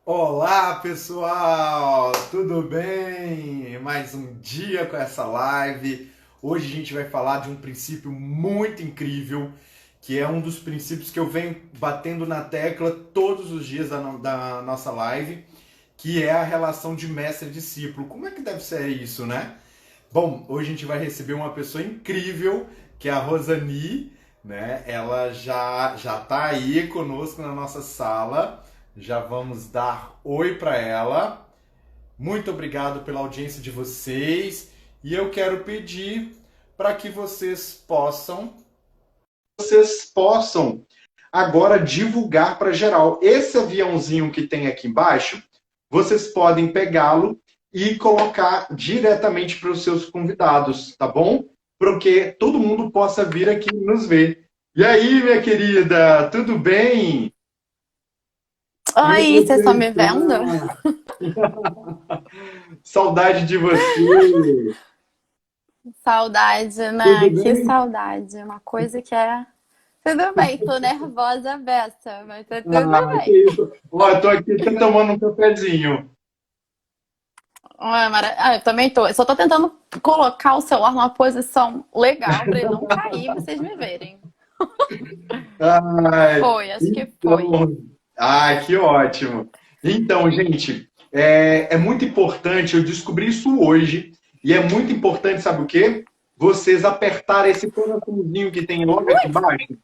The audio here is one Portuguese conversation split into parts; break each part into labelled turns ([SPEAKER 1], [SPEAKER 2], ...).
[SPEAKER 1] Olá, pessoal! Tudo bem? Mais um dia com essa live. Hoje a gente vai falar de um princípio muito incrível, que é um dos princípios que eu venho batendo na tecla todos os dias da nossa live, que é a relação de mestre e discípulo. Como é que deve ser isso, né? Bom, hoje a gente vai receber uma pessoa incrível, que é a Rosani, né? Ela já tá aí conosco na nossa sala. Já vamos dar oi para ela. Muito obrigado pela audiência de vocês e eu quero pedir para que vocês possam agora divulgar para geral. Esse aviãozinho que tem aqui embaixo, vocês podem pegá-lo e colocar diretamente para os seus convidados, tá bom? Para que todo mundo possa vir aqui nos ver. E aí, minha querida, tudo bem? Como é que
[SPEAKER 2] Oi, vocês
[SPEAKER 1] você
[SPEAKER 2] estão me vendo?
[SPEAKER 1] está? Saudade de você.
[SPEAKER 2] Saudade,
[SPEAKER 1] Tudo
[SPEAKER 2] né? Que
[SPEAKER 1] bem?
[SPEAKER 2] saudade. Uma coisa que é. Tudo bem, tô nervosa, beça, mas tá tudo
[SPEAKER 1] Ah, que
[SPEAKER 2] bem.
[SPEAKER 1] isso. Ó, eu tô aqui até tomando um cafezinho.
[SPEAKER 2] Eu também tô. Eu só tô tentando colocar o celular numa posição legal pra ele não cair e vocês me verem.
[SPEAKER 1] Ai,
[SPEAKER 2] Foi, acho que foi.
[SPEAKER 1] então, que ótimo. Então, gente, é muito importante, eu descobri isso hoje, e é muito importante, sabe o quê? Vocês apertarem esse coraçãozinho que tem logo aqui embaixo,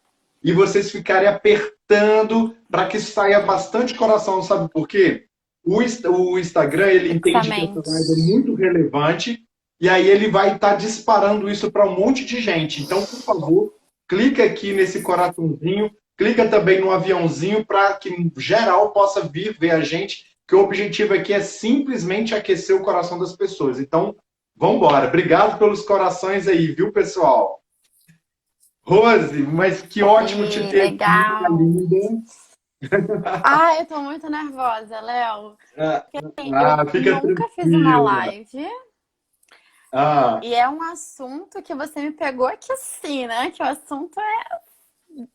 [SPEAKER 1] e vocês ficarem apertando para que saia bastante coração, sabe por quê? O Instagram, ele entende que essa live é
[SPEAKER 2] Fixamente.
[SPEAKER 1] muito relevante, e aí ele vai estar disparando isso para um monte de gente. Então, por favor, clica aqui nesse coraçãozinho, clica também no aviãozinho para que geral possa vir ver a gente, que o objetivo aqui é simplesmente aquecer o coração das pessoas. Então, vamos embora. Obrigado pelos corações aí, viu, pessoal? Rose, mas que ótimo te ter aqui, minha
[SPEAKER 2] Legal.
[SPEAKER 1] linda.
[SPEAKER 2] Eu tô muito nervosa, Léo.
[SPEAKER 1] Ah,
[SPEAKER 2] Eu
[SPEAKER 1] fica
[SPEAKER 2] nunca fiz uma
[SPEAKER 1] tranquila.
[SPEAKER 2] live.
[SPEAKER 1] Ah,
[SPEAKER 2] E é um assunto que você me pegou aqui assim, né? Que o assunto é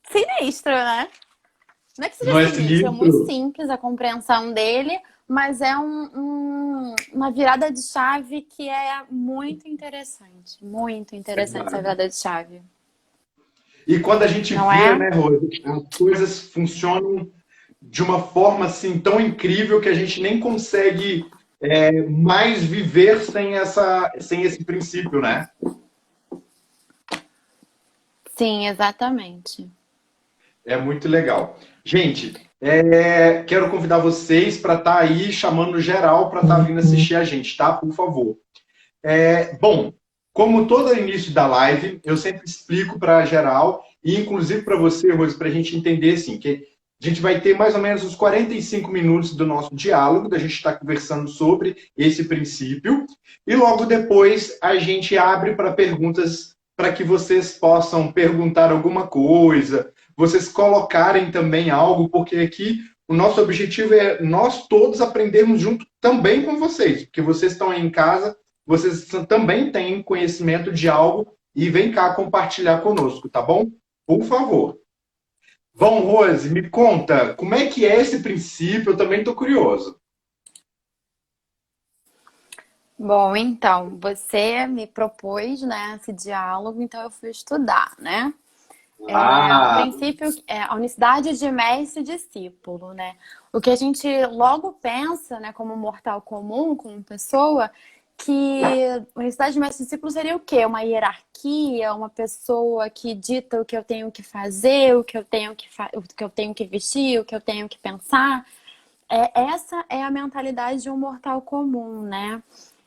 [SPEAKER 2] sinistro, né? Não é que seja
[SPEAKER 1] não é
[SPEAKER 2] sinistro, é muito
[SPEAKER 1] sinistro?
[SPEAKER 2] simples a compreensão dele, mas é uma virada de chave que é muito interessante. Muito interessante essa
[SPEAKER 1] Verdade.
[SPEAKER 2] virada de chave.
[SPEAKER 1] E quando a gente
[SPEAKER 2] Não
[SPEAKER 1] vê,
[SPEAKER 2] é?
[SPEAKER 1] né, Rose, as coisas funcionam de uma forma assim tão incrível que a gente nem consegue mais viver sem esse princípio, né?
[SPEAKER 2] Sim, exatamente.
[SPEAKER 1] É muito legal. Gente, quero convidar vocês para estar aí chamando geral para estar vindo assistir a gente, tá? Por favor. Bom, como todo início da live, eu sempre explico para geral, e inclusive para você, Rose, para a gente entender assim, que a gente vai ter mais ou menos uns 45 minutos do nosso diálogo, da gente estar conversando sobre esse princípio, e logo depois a gente abre para perguntas para que vocês possam perguntar alguma coisa, vocês colocarem também algo, porque aqui o nosso objetivo é nós todos aprendermos junto também com vocês, porque vocês estão aí em casa, vocês também têm conhecimento de algo e vem cá compartilhar conosco, tá bom? Por favor. Bom, Rose, me conta, como é que é esse princípio? Eu também estou curioso.
[SPEAKER 2] Bom, então, você me propôs, né, esse diálogo, então eu fui estudar, né? O
[SPEAKER 1] Ah,
[SPEAKER 2] princípio é a unicidade de mestre e discípulo, né? O que a gente logo pensa, né, como mortal comum, como pessoa, que unicidade de mestre e discípulo seria o quê? Uma hierarquia, uma pessoa que dita o que eu tenho que fazer, o que eu tenho que vestir, o que eu tenho que pensar. Essa é a mentalidade de um mortal comum, né?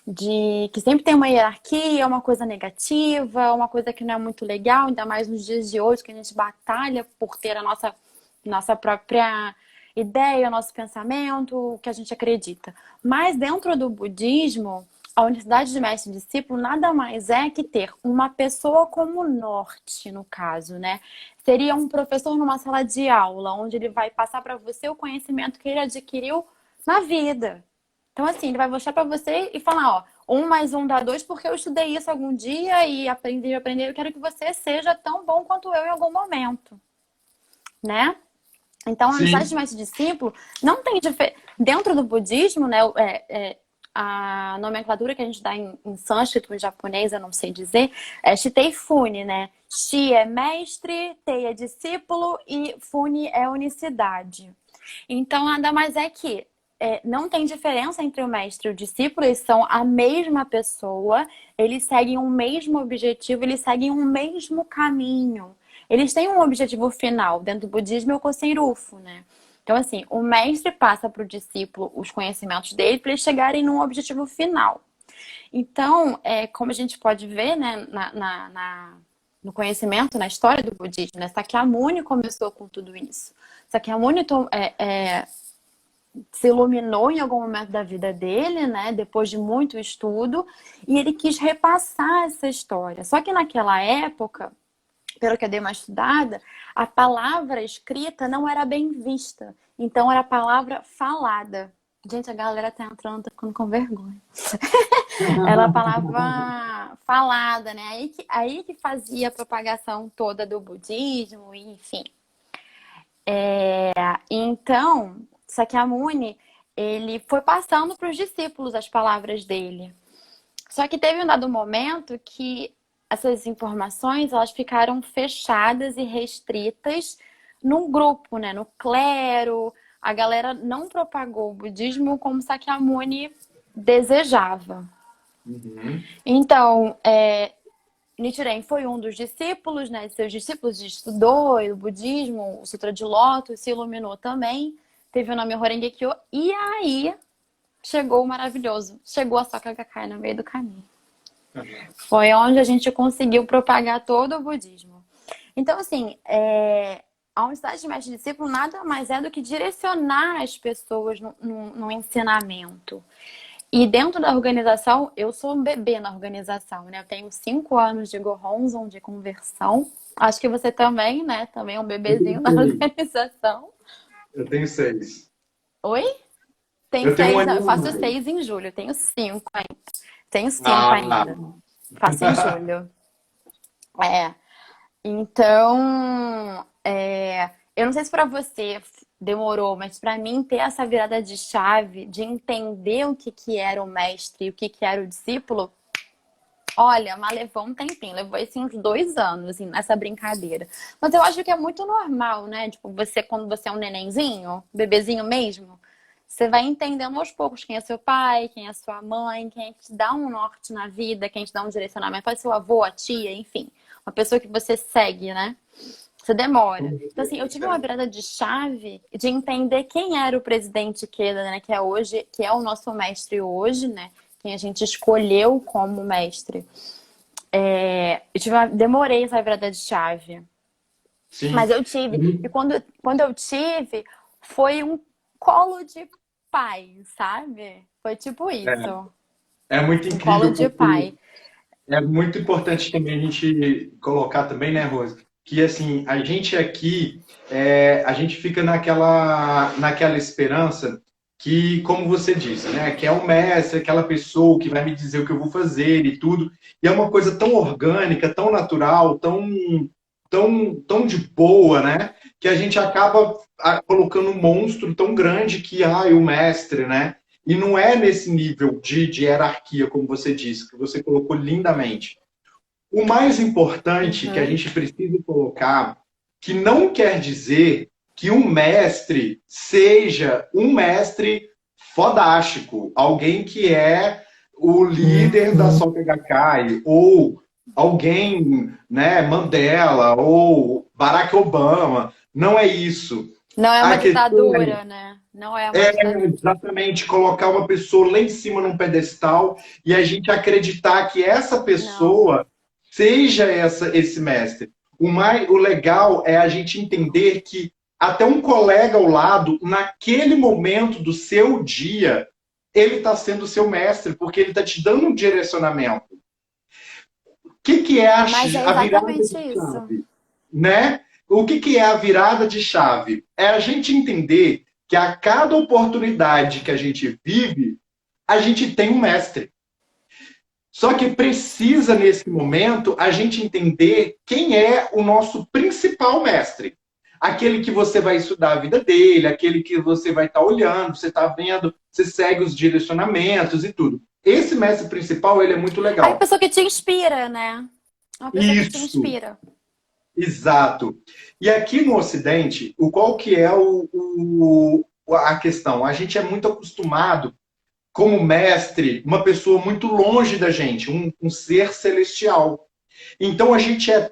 [SPEAKER 2] De que sempre tem uma hierarquia, uma coisa negativa, uma coisa que não é muito legal, ainda mais nos dias de hoje, que a gente batalha por ter a nossa própria ideia, o nosso pensamento, o que a gente acredita. Mas dentro do budismo, a unicidade de mestre e discípulo nada mais é que ter uma pessoa como norte, no caso, né? Seria um professor numa sala de aula, onde ele vai passar para você o conhecimento que ele adquiriu na vida. Então, assim, ele vai mostrar pra você e falar, ó, um mais um dá dois, porque eu estudei isso algum dia e aprendi a aprender. Eu quero que você seja tão bom quanto eu em algum momento, né? Então, a amizade
[SPEAKER 1] Sim.
[SPEAKER 2] de mestre e discípulo não tem diferença. Dentro do budismo, né, a nomenclatura que a gente dá em sânscrito, em japonês, eu não sei dizer, é Shitei Fune, né? Shi é mestre, Tei é discípulo e Fune é unicidade. Então, nada mais é que não tem diferença entre o mestre e o discípulo, eles são a mesma pessoa, eles seguem um mesmo objetivo, eles seguem um mesmo caminho. Eles têm um objetivo final. Dentro do budismo é o Kosen-rufu, né? Então, assim, o mestre passa para o discípulo os conhecimentos dele para eles chegarem num objetivo final. Então, como a gente pode ver, né, no conhecimento, na história do budismo, né, Sakyamuni começou com tudo isso. Sakyamuni se iluminou em algum momento da vida dele, né, depois de muito estudo, e ele quis repassar essa história. Só que naquela época, pelo que eu dei uma estudada, a palavra escrita não era bem vista. Então, era a palavra falada. Gente, a galera tá entrando, tá ficando com vergonha. Era a palavra falada, né? Aí que fazia a propagação toda do budismo, enfim. Então, Sakyamuni, ele foi passando para os discípulos as palavras dele. Só que teve um dado momento que essas informações, elas ficaram fechadas e restritas num grupo, né? No clero. A galera não propagou o budismo como Sakyamuni desejava.
[SPEAKER 1] Uhum.
[SPEAKER 2] Então, Nichiren foi um dos discípulos, né? Seus discípulos estudou o budismo, o Sutra de Lótus, se iluminou também. Teve o nome Horengekyo. E aí, chegou o maravilhoso. Chegou a Soka Gakkai no meio do caminho. Foi onde a gente conseguiu propagar todo o budismo. Então, assim, a universidade de mestre e discípulo nada mais é do que direcionar as pessoas no ensinamento. E dentro da organização, eu sou um bebê na organização, né? Eu tenho 5 anos de Gohonzon, de conversão. Acho que você também, né? Também é um bebezinho na organização.
[SPEAKER 1] Eu tenho 6.
[SPEAKER 2] Oi? Tem
[SPEAKER 1] Eu tenho
[SPEAKER 2] 6,
[SPEAKER 1] um
[SPEAKER 2] não, eu
[SPEAKER 1] aninho
[SPEAKER 2] faço
[SPEAKER 1] mais.
[SPEAKER 2] 6 em julho, eu tenho 5 ainda. Tenho 5
[SPEAKER 1] Ah,
[SPEAKER 2] ainda. Faço em julho. Então, eu não sei se para você demorou, mas para mim ter essa virada de chave, de entender o que era o mestre e o que era o discípulo, olha, mas levou um tempinho, levou assim, uns 2 anos assim, nessa brincadeira. Mas eu acho que é muito normal, né? Tipo, quando você é um nenenzinho, bebezinho mesmo, você vai entendendo aos poucos quem é seu pai, quem é sua mãe, quem te dá um norte na vida, quem te dá um direcionamento, pode ser o avô, a tia, enfim, uma pessoa que você segue, né? Você demora. Então, assim, eu tive uma virada de chave de entender quem era o presidente Ikeda, né? Que é o nosso mestre hoje, né? Quem a gente escolheu como mestre. Demorei essa virada de chave.
[SPEAKER 1] sim.
[SPEAKER 2] Mas eu tive. E quando eu tive, foi um colo de pai, sabe? Foi tipo isso.
[SPEAKER 1] É muito
[SPEAKER 2] Um colo
[SPEAKER 1] incrível
[SPEAKER 2] de
[SPEAKER 1] porque
[SPEAKER 2] pai.
[SPEAKER 1] é muito importante também a gente colocar também, né, Rose? Que assim, a gente aqui, a gente fica naquela esperança que, como você disse, né, que é o mestre, aquela pessoa que vai me dizer o que eu vou fazer e tudo. E é uma coisa tão orgânica, tão natural, tão de boa, né? Que a gente acaba colocando um monstro tão grande que, o mestre, né? E não é nesse nível de hierarquia, como você disse, que você colocou lindamente. O mais importante que a gente precisa colocar, que não quer dizer que um mestre seja um mestre fodástico, alguém que é o líder da Soka Gakkai, ou alguém, né, Mandela, ou Barack Obama. Não é isso.
[SPEAKER 2] Não é uma
[SPEAKER 1] A questão
[SPEAKER 2] ditadura, né? Não é uma ditadura.
[SPEAKER 1] exatamente colocar uma pessoa lá em cima num pedestal e a gente acreditar que essa pessoa seja esse mestre. O legal é a gente entender que até um colega ao lado, naquele momento do seu dia, ele está sendo seu mestre, porque ele está te dando um direcionamento. O que é a virada de chave? Né? O que é a virada de chave? É a gente entender que a cada oportunidade que a gente vive, a gente tem um mestre. Só que precisa, nesse momento, a gente entender quem é o nosso principal mestre. aquele que você vai estudar a vida dele, aquele que você vai estar olhando, você está vendo, você segue os direcionamentos e tudo. Esse mestre principal, ele é muito
[SPEAKER 2] Aí a
[SPEAKER 1] legal.
[SPEAKER 2] pessoa que te inspira, né? É uma pessoa que te
[SPEAKER 1] Isso,
[SPEAKER 2] inspira.
[SPEAKER 1] exato. E aqui no Ocidente, qual que é a questão? A gente é muito acostumado, como mestre, uma pessoa muito longe da gente, um ser celestial. Então a gente é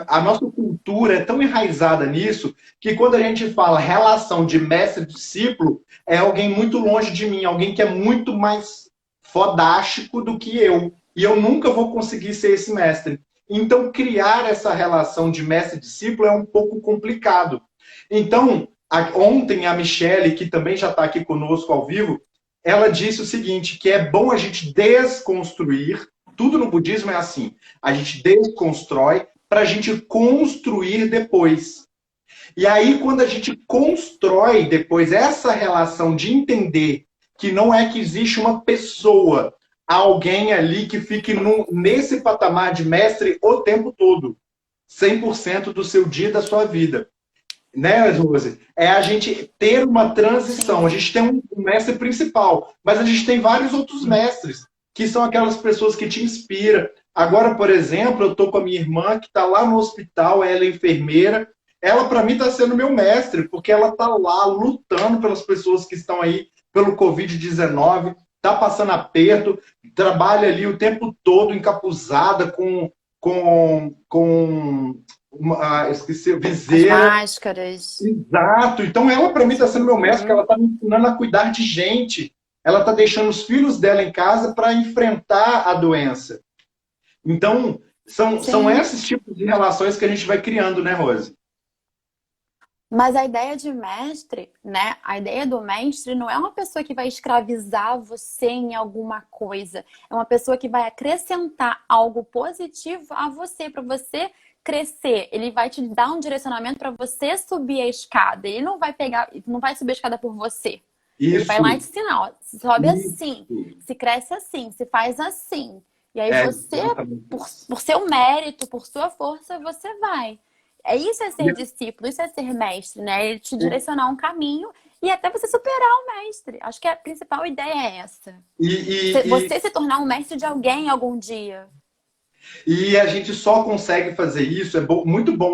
[SPEAKER 1] a nossa cultura é tão enraizada nisso que quando a gente fala relação de mestre-discípulo, é alguém muito longe de mim, alguém que é muito mais fodástico do que eu. E eu nunca vou conseguir ser esse mestre. Então, criar essa relação de mestre-discípulo é um pouco complicado. Então, ontem a Michele, que também já está aqui conosco ao vivo, ela disse o seguinte, que é bom a gente desconstruir, tudo no budismo é assim, a gente desconstrói para a gente construir depois. E aí, quando a gente constrói depois essa relação de entender que não é que existe uma pessoa, alguém ali que fique nesse patamar de mestre o tempo todo, 100% do seu dia, da sua vida. Né, Rose? É a gente ter uma transição. A
[SPEAKER 2] Sim.
[SPEAKER 1] gente tem um mestre principal, mas a gente tem vários outros mestres, que são aquelas pessoas que te inspiram. Agora, por exemplo, eu estou com a minha irmã, que está lá no hospital, ela é enfermeira. Ela, para mim, está sendo meu mestre, porque ela está lá lutando pelas pessoas que estão aí pelo Covid-19, está passando aperto, trabalha ali o tempo todo encapuzada com esqueci,
[SPEAKER 2] As
[SPEAKER 1] viseira.
[SPEAKER 2] máscaras.
[SPEAKER 1] Exato. Então ela, para mim, está sendo meu mestre, porque ela
[SPEAKER 2] Uhum.
[SPEAKER 1] está me ensinando a cuidar de gente. Ela está deixando os filhos dela em casa para enfrentar a doença. Então, são
[SPEAKER 2] Sim.
[SPEAKER 1] esses tipos de relações que a gente vai criando, né, Rose?
[SPEAKER 2] Mas a ideia de mestre, né? A ideia do mestre não é uma pessoa que vai escravizar você em alguma coisa. É uma pessoa que vai acrescentar algo positivo a você, para você crescer. Ele vai te dar um direcionamento para você subir a escada. Ele não vai pegar, não vai subir a escada por você. Ele vai lá e
[SPEAKER 1] Isso,
[SPEAKER 2] te ensinar, ó, se sobe assim,
[SPEAKER 1] isso.
[SPEAKER 2] se cresce assim, se faz assim. E aí
[SPEAKER 1] É
[SPEAKER 2] você,
[SPEAKER 1] exatamente
[SPEAKER 2] por,
[SPEAKER 1] isso.
[SPEAKER 2] por seu mérito, por sua força, você vai. É isso, é ser discípulo, isso é ser mestre, né? Ele te direcionar um caminho e até você superar o mestre. Acho que a principal ideia é essa.
[SPEAKER 1] E,
[SPEAKER 2] Você se tornar um mestre de alguém algum dia.
[SPEAKER 1] E a gente só consegue fazer isso, muito bom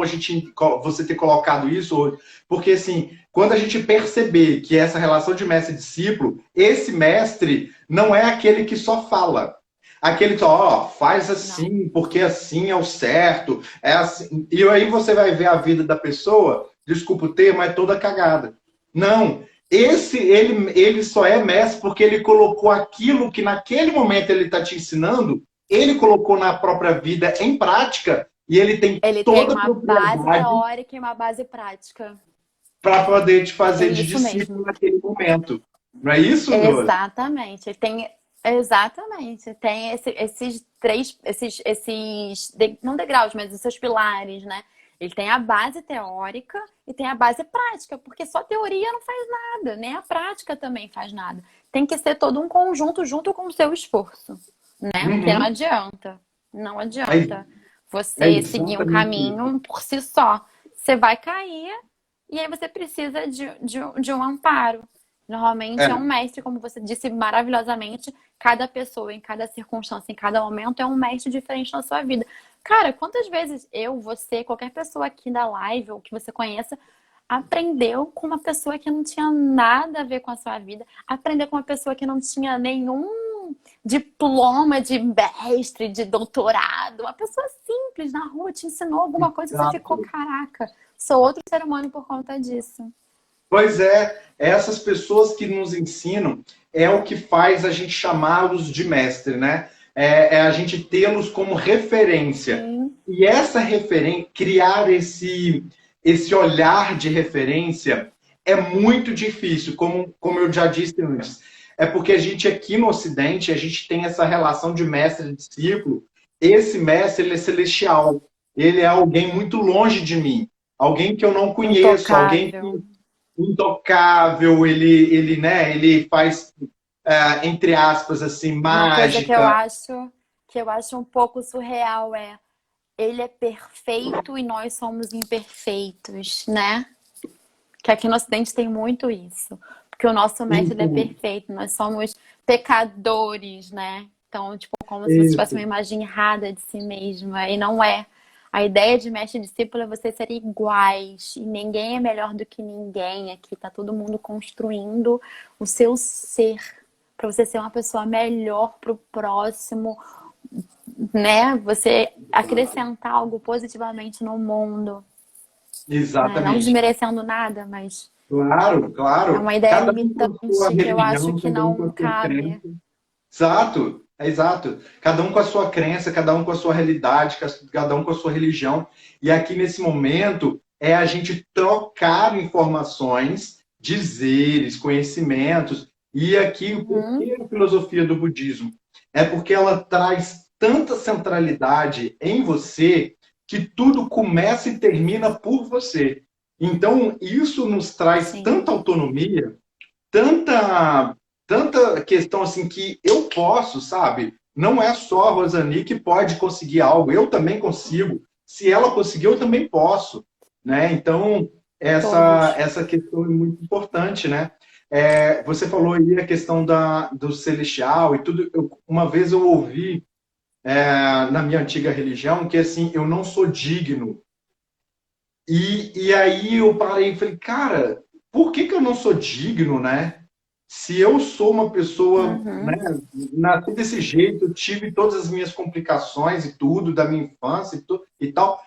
[SPEAKER 1] você ter colocado isso hoje, porque assim, quando a gente perceber que essa relação de mestre e discípulo, esse mestre não é aquele que só fala. Aquele que só, ó, faz
[SPEAKER 2] Não.
[SPEAKER 1] assim, porque assim é o certo, é assim. E aí você vai ver a vida da pessoa, desculpa o termo, é toda cagada. Não, ele só é mestre porque ele colocou aquilo que naquele momento ele está te ensinando, ele colocou na própria vida em prática e ele tem
[SPEAKER 2] Ele tem
[SPEAKER 1] toda a
[SPEAKER 2] uma base
[SPEAKER 1] propriedade
[SPEAKER 2] teórica e uma base prática.
[SPEAKER 1] para poder te
[SPEAKER 2] É
[SPEAKER 1] fazer de
[SPEAKER 2] isso
[SPEAKER 1] discípulo
[SPEAKER 2] mesmo.
[SPEAKER 1] naquele momento. Não é isso, Rose?
[SPEAKER 2] Exatamente. Tem, exatamente. Tem esses três, não degraus, mas os seus pilares, né? Ele tem a base teórica e tem a base prática, porque só teoria não faz nada, nem a prática também faz nada. Tem que ser todo um conjunto junto com o seu esforço, né? Porque não
[SPEAKER 1] Uhum.
[SPEAKER 2] adianta. Não
[SPEAKER 1] É,
[SPEAKER 2] adianta
[SPEAKER 1] é
[SPEAKER 2] você seguir um
[SPEAKER 1] exatamente isso.
[SPEAKER 2] caminho por si só. Você vai cair e aí você precisa de um amparo. Normalmente é um
[SPEAKER 1] É,
[SPEAKER 2] mestre, como você disse maravilhosamente, cada pessoa, em cada circunstância, em cada momento, é um mestre diferente na sua vida. Cara, quantas vezes eu, você, qualquer pessoa aqui da live ou que você conheça, aprendeu com uma pessoa que não tinha nada a ver com a sua vida, aprendeu com uma pessoa que não tinha nenhum diploma de mestre, de doutorado, uma pessoa simples na rua te ensinou alguma coisa e você ficou,
[SPEAKER 1] exato.
[SPEAKER 2] caraca, sou outro ser humano por conta disso.
[SPEAKER 1] Pois é, essas pessoas que nos ensinam é o que faz a gente chamá-los de mestre, né? É a gente tê-los como referência.
[SPEAKER 2] Sim,
[SPEAKER 1] E essa referência, criar esse olhar de referência é muito difícil, como eu já disse antes. É porque a gente aqui no Ocidente, a gente tem essa relação de mestre e discípulo. Esse mestre, ele é celestial. Ele é alguém muito longe de mim. Alguém que eu não conheço, alguém
[SPEAKER 2] intocável.
[SPEAKER 1] que intocável, ele faz, entre aspas, assim,
[SPEAKER 2] Uma coisa
[SPEAKER 1] mágica.
[SPEAKER 2] que eu acho um pouco surreal é ele é perfeito e nós somos imperfeitos, né? Que aqui no Ocidente tem muito isso. Porque o nosso mestre ele é
[SPEAKER 1] Isso,
[SPEAKER 2] perfeito, nós somos pecadores, né? Então, tipo, como se você tivesse uma
[SPEAKER 1] isso.
[SPEAKER 2] imagem errada de si mesma. E não é. A ideia de mestre e discípulo é você ser iguais. E ninguém é melhor do que ninguém. Aqui tá todo mundo construindo o seu ser. Para você ser uma pessoa melhor pro próximo, né? Você acrescentar algo positivamente no mundo, né? Não
[SPEAKER 1] Exatamente.
[SPEAKER 2] desmerecendo nada, mas
[SPEAKER 1] Claro,
[SPEAKER 2] é
[SPEAKER 1] claro.
[SPEAKER 2] uma ideia
[SPEAKER 1] Cada um com a sua
[SPEAKER 2] limitante que eu acho
[SPEAKER 1] religião,
[SPEAKER 2] que
[SPEAKER 1] cada um com
[SPEAKER 2] não
[SPEAKER 1] a sua
[SPEAKER 2] cabe.
[SPEAKER 1] crença. Exato, é exato. Cada um com a sua crença, cada um com a sua realidade, cada um com a sua religião. E aqui nesse momento é a gente trocar informações, dizeres, conhecimentos. E aqui o
[SPEAKER 2] Uhum,
[SPEAKER 1] porquê a filosofia do budismo? É porque ela traz tanta centralidade em você que tudo começa e termina por você. Então, isso nos traz
[SPEAKER 2] sim,
[SPEAKER 1] tanta autonomia, tanta tanta questão assim que eu posso, sabe? Não é só a Rosani que pode conseguir algo, eu também consigo. Se ela conseguiu, eu também posso, né? Então,
[SPEAKER 2] todos.
[SPEAKER 1] essa questão é muito importante, né? Você falou aí a questão do celestial e tudo. Uma vez eu ouvi na minha antiga religião que assim, eu não sou digno. E aí eu parei e falei, cara, por que eu não sou digno, né? Se eu sou uma pessoa, né,
[SPEAKER 2] Uhum,
[SPEAKER 1] nasci desse jeito, eu tive todas as minhas complicações e tudo da minha infância e tal,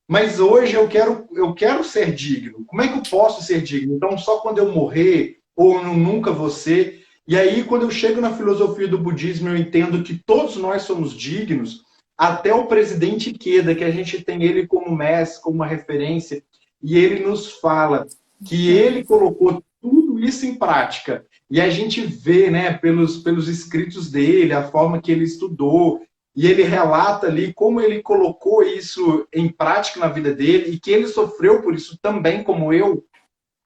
[SPEAKER 1] mas hoje eu quero ser digno. Como é que eu posso ser digno? Então, só quando eu morrer ou eu nunca vou ser. E aí, quando eu chego na filosofia do budismo, eu entendo que todos nós somos dignos, até o presidente Ikeda, que a gente tem ele como mestre, como uma referência, e ele nos fala que
[SPEAKER 2] sim.
[SPEAKER 1] ele colocou tudo isso em prática. E a gente vê, né, pelos escritos dele, a forma que ele estudou, e ele relata ali como ele colocou isso em prática na vida dele e que ele sofreu por isso também, como eu.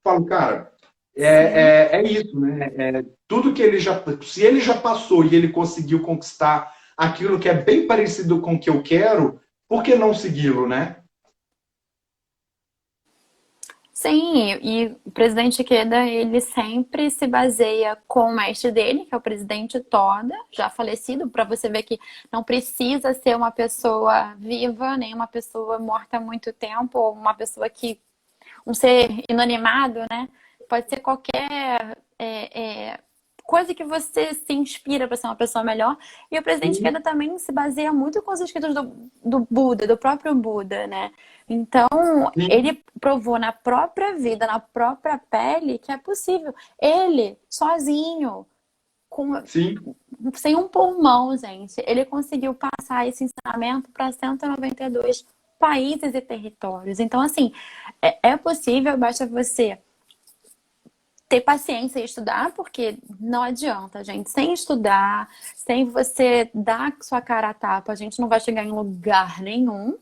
[SPEAKER 1] Falo, cara,
[SPEAKER 2] Sim.
[SPEAKER 1] é isso, né? Tudo que ele já, se ele já passou e ele conseguiu conquistar aquilo que é bem parecido com o que eu quero, por que não segui-lo, né?
[SPEAKER 2] Sim, e o presidente Ikeda, ele sempre se baseia com o mestre dele, que é o presidente Toda, já falecido, para você ver que não precisa ser uma pessoa viva, nem uma pessoa morta há muito tempo, ou uma pessoa que um ser inanimado, né? Pode ser qualquer coisa que você se inspira para ser uma pessoa melhor. E o presidente
[SPEAKER 1] Sim,
[SPEAKER 2] Queda também se baseia muito com os escritos do Buda, do próprio Buda, né? Então,
[SPEAKER 1] sim,
[SPEAKER 2] ele provou na própria vida, na própria pele, que é possível. Ele, sozinho, com,
[SPEAKER 1] sim.
[SPEAKER 2] sem um pulmão, gente, ele conseguiu passar esse ensinamento para 192 países e territórios. Então, assim, é possível, basta você ter paciência e estudar, porque não adianta, gente. Sem estudar, sem você dar sua cara a tapa, a gente não vai chegar em lugar nenhum.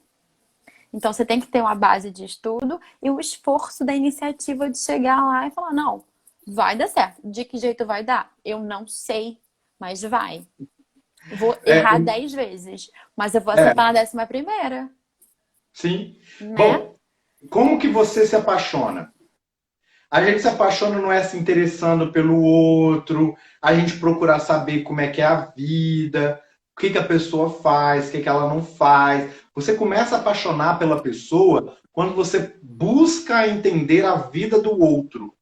[SPEAKER 2] Então, você tem que ter uma base de estudo e o esforço da iniciativa de chegar lá e falar: não, vai dar certo. De que jeito vai dar? Eu não sei, mas vai. Vou
[SPEAKER 1] É,
[SPEAKER 2] errar 10 vezes, mas eu vou
[SPEAKER 1] é,
[SPEAKER 2] acertar na 11ª,
[SPEAKER 1] sim.
[SPEAKER 2] né?
[SPEAKER 1] Bom, como que você se apaixona? A gente se apaixona não é se interessando pelo outro, a gente procurar saber como é que é a vida, o que, que a pessoa faz, o que, que ela não faz. Você começa a apaixonar pela pessoa quando você busca entender a vida do outro.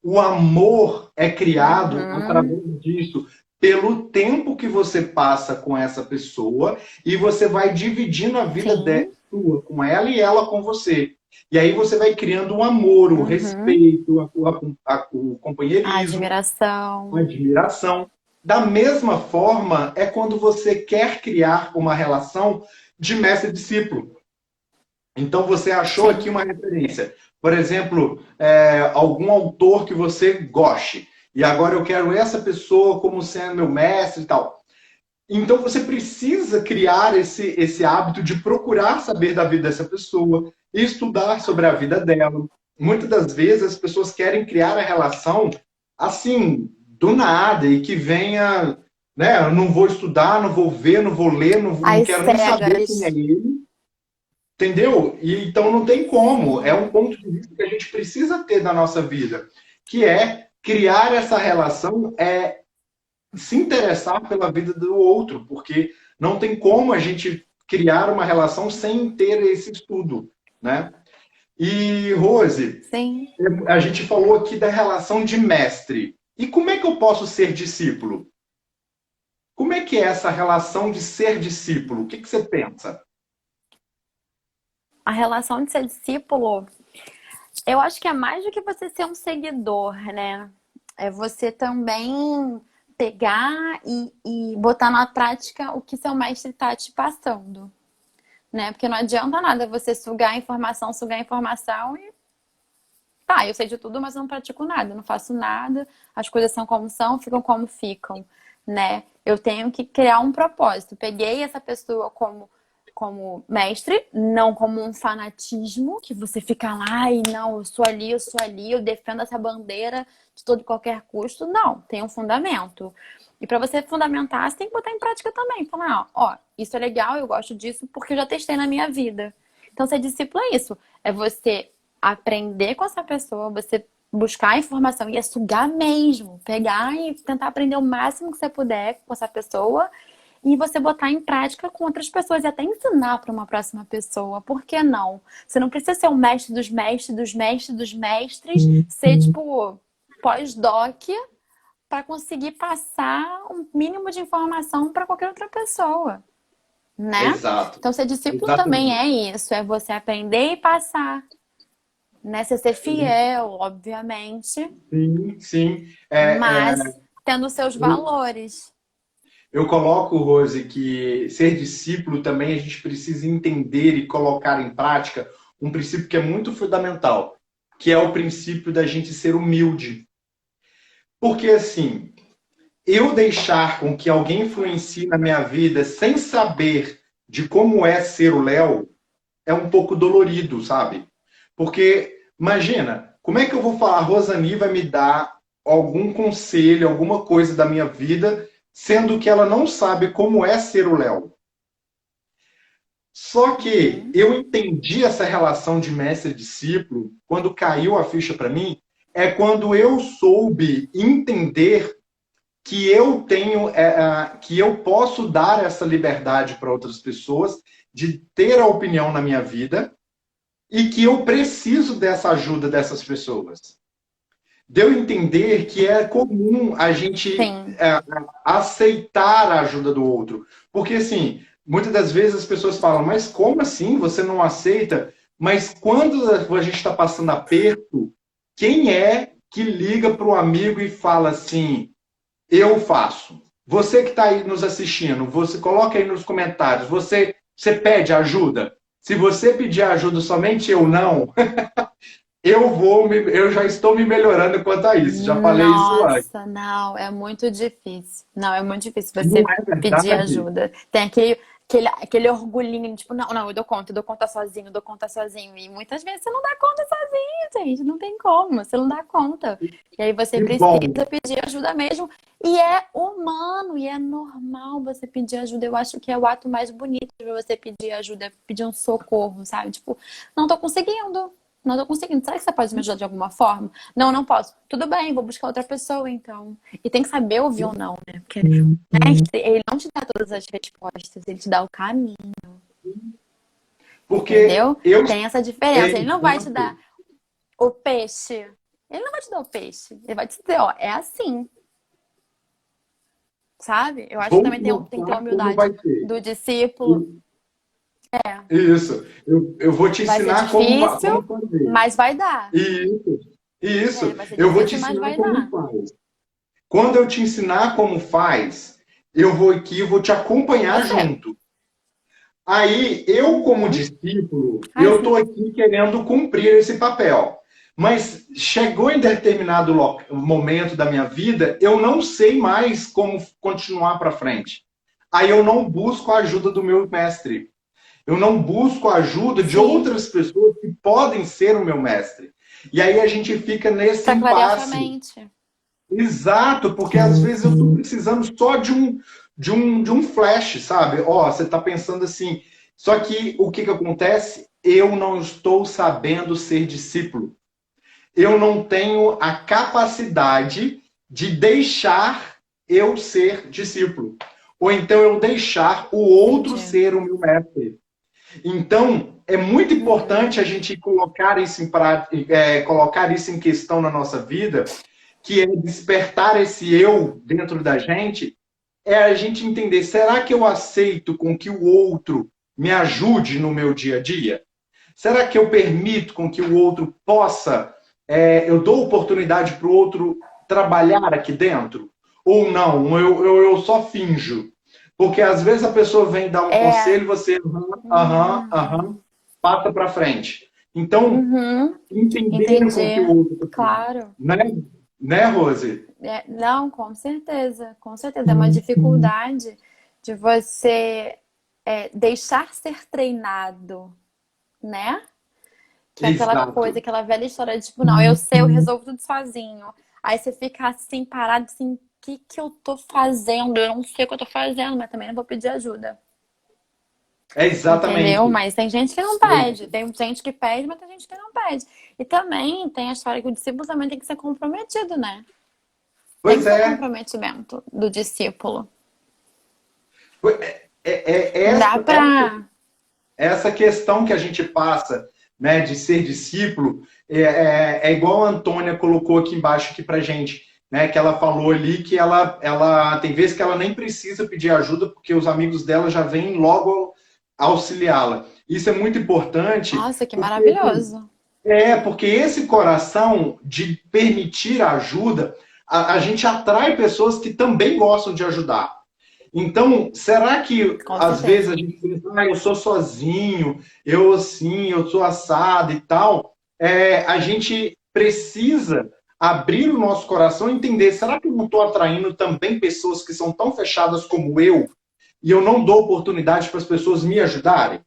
[SPEAKER 1] O amor é criado
[SPEAKER 2] Uhum,
[SPEAKER 1] através disso, pelo tempo que você passa com essa pessoa e você vai dividindo a vida
[SPEAKER 2] sim.
[SPEAKER 1] sua com ela e ela com você. E aí você vai criando o amor, o
[SPEAKER 2] Uhum.
[SPEAKER 1] respeito, o
[SPEAKER 2] A
[SPEAKER 1] companheirismo, a
[SPEAKER 2] admiração.
[SPEAKER 1] admiração. Da mesma forma, é quando você quer criar uma relação de mestre-discípulo. Então você achou aqui
[SPEAKER 2] Sim.
[SPEAKER 1] uma referência. Por exemplo, algum autor que você goste. E agora eu quero essa pessoa como sendo meu mestre e tal. Então você precisa criar esse hábito de procurar saber da vida dessa pessoa, estudar sobre a vida dela. Muitas das vezes as pessoas querem criar a relação assim, do nada, e que venha, né? Eu não vou estudar, não vou ver, não vou ler, não
[SPEAKER 2] As
[SPEAKER 1] quero nem saber quem é
[SPEAKER 2] cegas.
[SPEAKER 1] ele. Entendeu? E então não tem como. É um ponto de vista que a gente precisa ter na nossa vida, que é criar essa relação, se interessar pela vida do outro, porque não tem como a gente criar uma relação sem ter esse estudo, né? E, Rose,
[SPEAKER 2] Sim.
[SPEAKER 1] a gente falou aqui da relação de mestre. E como é que eu posso ser discípulo? Como é que é essa relação de ser discípulo? O que que você pensa?
[SPEAKER 2] A relação de ser discípulo, eu acho que é mais do que você ser um seguidor, né? É você também pegar e botar na prática o que seu mestre está te passando, né? Porque não adianta nada você sugar informação e tá, eu sei de tudo, mas eu não pratico nada, eu não faço nada, as coisas são, ficam como ficam, né? Eu tenho que criar um propósito. Peguei essa pessoa como mestre, não como um fanatismo, que você fica lá e não, eu sou ali, eu defendo essa bandeira de todo e qualquer custo. Não, tem um fundamento. E para você fundamentar, você tem que botar em prática também. Falar, ó, isso é legal, eu gosto disso porque eu já testei na minha vida. Então, ser discípulo é isso. É você aprender com essa pessoa, você buscar a informação e é sugar mesmo. Pegar e tentar aprender o máximo que você puder com essa pessoa e você botar em prática com outras pessoas e até ensinar para uma próxima pessoa. Por que não? Você não precisa ser o mestre dos mestres, dos mestres, dos mestres, ser tipo pós-doc para conseguir passar um mínimo de informação para qualquer outra pessoa, né?
[SPEAKER 1] Exato.
[SPEAKER 2] Então, ser discípulo também
[SPEAKER 1] Exatamente.
[SPEAKER 2] é isso, é você aprender e passar, né? Você ser fiel, obviamente,
[SPEAKER 1] Sim, sim.
[SPEAKER 2] mas tendo seus valores.
[SPEAKER 1] Eu coloco, Rose, que ser discípulo também a gente precisa entender e colocar em prática um princípio que é muito fundamental, que é o princípio da gente ser humilde. Porque assim, eu deixar com que alguém influencie na minha vida sem saber de como é ser o Léo é um pouco dolorido, sabe? Porque imagina, como é que eu vou falar, a Rosani vai me dar algum conselho, alguma coisa da minha vida, sendo que ela não sabe como é ser o Léo. Só que
[SPEAKER 2] Uhum.
[SPEAKER 1] eu entendi essa relação de mestre e discípulo, quando caiu a ficha para mim, é quando eu soube entender que eu tenho, que eu posso dar essa liberdade para outras pessoas de ter a opinião na minha vida e que eu preciso dessa ajuda dessas pessoas. Deu a entender que é comum a gente
[SPEAKER 2] Sim.
[SPEAKER 1] aceitar a ajuda do outro. Porque, assim, muitas das vezes as pessoas falam, mas como assim você não aceita? Mas quando a gente está passando aperto, quem é que liga para o amigo e fala assim, eu faço? Você que está aí nos assistindo, você coloca aí nos comentários, você pede ajuda? Se você pedir ajuda somente eu não, eu já estou me melhorando quanto a isso. Já falei isso antes.
[SPEAKER 2] Nossa, não, é muito difícil. Não, é muito difícil
[SPEAKER 1] Não
[SPEAKER 2] você
[SPEAKER 1] é
[SPEAKER 2] pedir
[SPEAKER 1] verdade?
[SPEAKER 2] ajuda. Tem aquele orgulhinho, tipo, não, eu dou conta sozinho, eu dou conta sozinho. E muitas vezes você não dá conta sozinho, gente. Não tem como, você não dá conta. E aí você
[SPEAKER 1] Que
[SPEAKER 2] precisa
[SPEAKER 1] bom.
[SPEAKER 2] pedir ajuda mesmo. E é humano, e é normal você pedir ajuda. Eu acho que é o ato mais bonito de você pedir ajuda, é pedir um socorro, sabe? Tipo, não tô conseguindo. Não tô conseguindo. Será que você pode me ajudar de alguma forma? Não, não posso. Tudo bem, vou buscar outra pessoa, então. E tem que saber ouvir ou não, né? Porque o mestre, ele não te dá todas as respostas, ele te dá o caminho,
[SPEAKER 1] Porque
[SPEAKER 2] entendeu?
[SPEAKER 1] eu.
[SPEAKER 2] Tem essa diferença. Ele não vai te dar
[SPEAKER 1] Exato.
[SPEAKER 2] o peixe. Ele não vai te dar o peixe. Ele vai te dizer, ó, é assim, sabe? Eu acho que
[SPEAKER 1] Vou
[SPEAKER 2] também
[SPEAKER 1] te
[SPEAKER 2] tem que ter a
[SPEAKER 1] mostrar como
[SPEAKER 2] humildade
[SPEAKER 1] vai ser.
[SPEAKER 2] do discípulo.
[SPEAKER 1] Isso. Eu vou te
[SPEAKER 2] Vai ser
[SPEAKER 1] ensinar
[SPEAKER 2] difícil,
[SPEAKER 1] como fazer.
[SPEAKER 2] mas vai dar.
[SPEAKER 1] Isso.
[SPEAKER 2] É,
[SPEAKER 1] Isso.
[SPEAKER 2] vai ser
[SPEAKER 1] Eu vou te
[SPEAKER 2] difícil, mas
[SPEAKER 1] ensinar
[SPEAKER 2] vai
[SPEAKER 1] como
[SPEAKER 2] dar.
[SPEAKER 1] faz. Quando eu te ensinar como faz, eu vou aqui, eu vou te
[SPEAKER 2] Com
[SPEAKER 1] acompanhar
[SPEAKER 2] você.
[SPEAKER 1] junto. Aí, eu, como
[SPEAKER 2] Uhum.
[SPEAKER 1] discípulo,
[SPEAKER 2] Ai,
[SPEAKER 1] eu estou
[SPEAKER 2] sim.
[SPEAKER 1] aqui querendo cumprir esse papel. Mas chegou em determinado momento da minha vida, eu não sei mais como continuar para frente. Aí eu não busco a ajuda do meu mestre. Eu não busco a ajuda de
[SPEAKER 2] Sim.
[SPEAKER 1] outras pessoas que podem ser o meu mestre. E aí a gente fica nesse
[SPEAKER 2] Pra clarear sua
[SPEAKER 1] impasse.
[SPEAKER 2] mente.
[SPEAKER 1] Exato, porque às vezes eu estou precisando só de um flash, sabe? Ó, você está pensando assim. Só que o que acontece? Eu não estou sabendo ser discípulo. Eu não tenho a capacidade de deixar eu ser discípulo. Ou então eu deixar o outro
[SPEAKER 2] Entendi.
[SPEAKER 1] ser o meu mestre. Então, é muito importante a
[SPEAKER 2] Uhum.
[SPEAKER 1] gente colocar isso colocar isso em questão na nossa vida, que é despertar esse eu dentro da gente, é a gente entender, será que eu aceito com que o outro me ajude no meu dia a dia? Será que eu permito com que o outro possa, eu dou oportunidade para o outro trabalhar aqui dentro? Ou não, eu só finjo? Porque às vezes a pessoa vem dar um
[SPEAKER 2] É.
[SPEAKER 1] conselho e você,
[SPEAKER 2] Hum.
[SPEAKER 1] passa para frente. Então,
[SPEAKER 2] Uhum.
[SPEAKER 1] entender com que o
[SPEAKER 2] Entendi.
[SPEAKER 1] outro,
[SPEAKER 2] Claro.
[SPEAKER 1] né, né, Rose?
[SPEAKER 2] Não, com certeza. Com certeza. É uma dificuldade de você deixar ser treinado, né? Que é aquela coisa,
[SPEAKER 1] Exato.
[SPEAKER 2] aquela velha história de tipo, não, eu sei, eu resolvo tudo sozinho. Aí você fica assim, parado, assim, o que que eu tô fazendo? Eu não sei o que eu tô fazendo, mas também não vou pedir ajuda.
[SPEAKER 1] É
[SPEAKER 2] Entendeu?
[SPEAKER 1] exatamente.
[SPEAKER 2] Mas tem gente que não pede. Tem gente que pede, mas tem gente que não pede. E também tem a história que o discípulo também tem que ser comprometido, né? Tem
[SPEAKER 1] Pois
[SPEAKER 2] que ter
[SPEAKER 1] é.
[SPEAKER 2] comprometimento do discípulo.
[SPEAKER 1] É
[SPEAKER 2] Não dá pra.
[SPEAKER 1] essa questão que a gente passa, né, de ser discípulo, é igual a Antônia colocou aqui embaixo aqui pra gente, né, que ela falou ali que ela tem vezes que ela nem precisa pedir ajuda porque os amigos dela já vêm logo auxiliá-la. Isso é muito importante,
[SPEAKER 2] Nossa, que
[SPEAKER 1] porque
[SPEAKER 2] maravilhoso.
[SPEAKER 1] porque esse coração de permitir a ajuda, a gente atrai pessoas que também gostam de ajudar. Então, será que
[SPEAKER 2] Com
[SPEAKER 1] às vezes a
[SPEAKER 2] certeza.
[SPEAKER 1] gente pensa, eu sou sozinho, eu assim, eu sou assado e tal? A gente precisa abrir o nosso coração e entender, será que eu não estou atraindo também pessoas que são tão fechadas como eu e eu não dou oportunidade para as pessoas me ajudarem?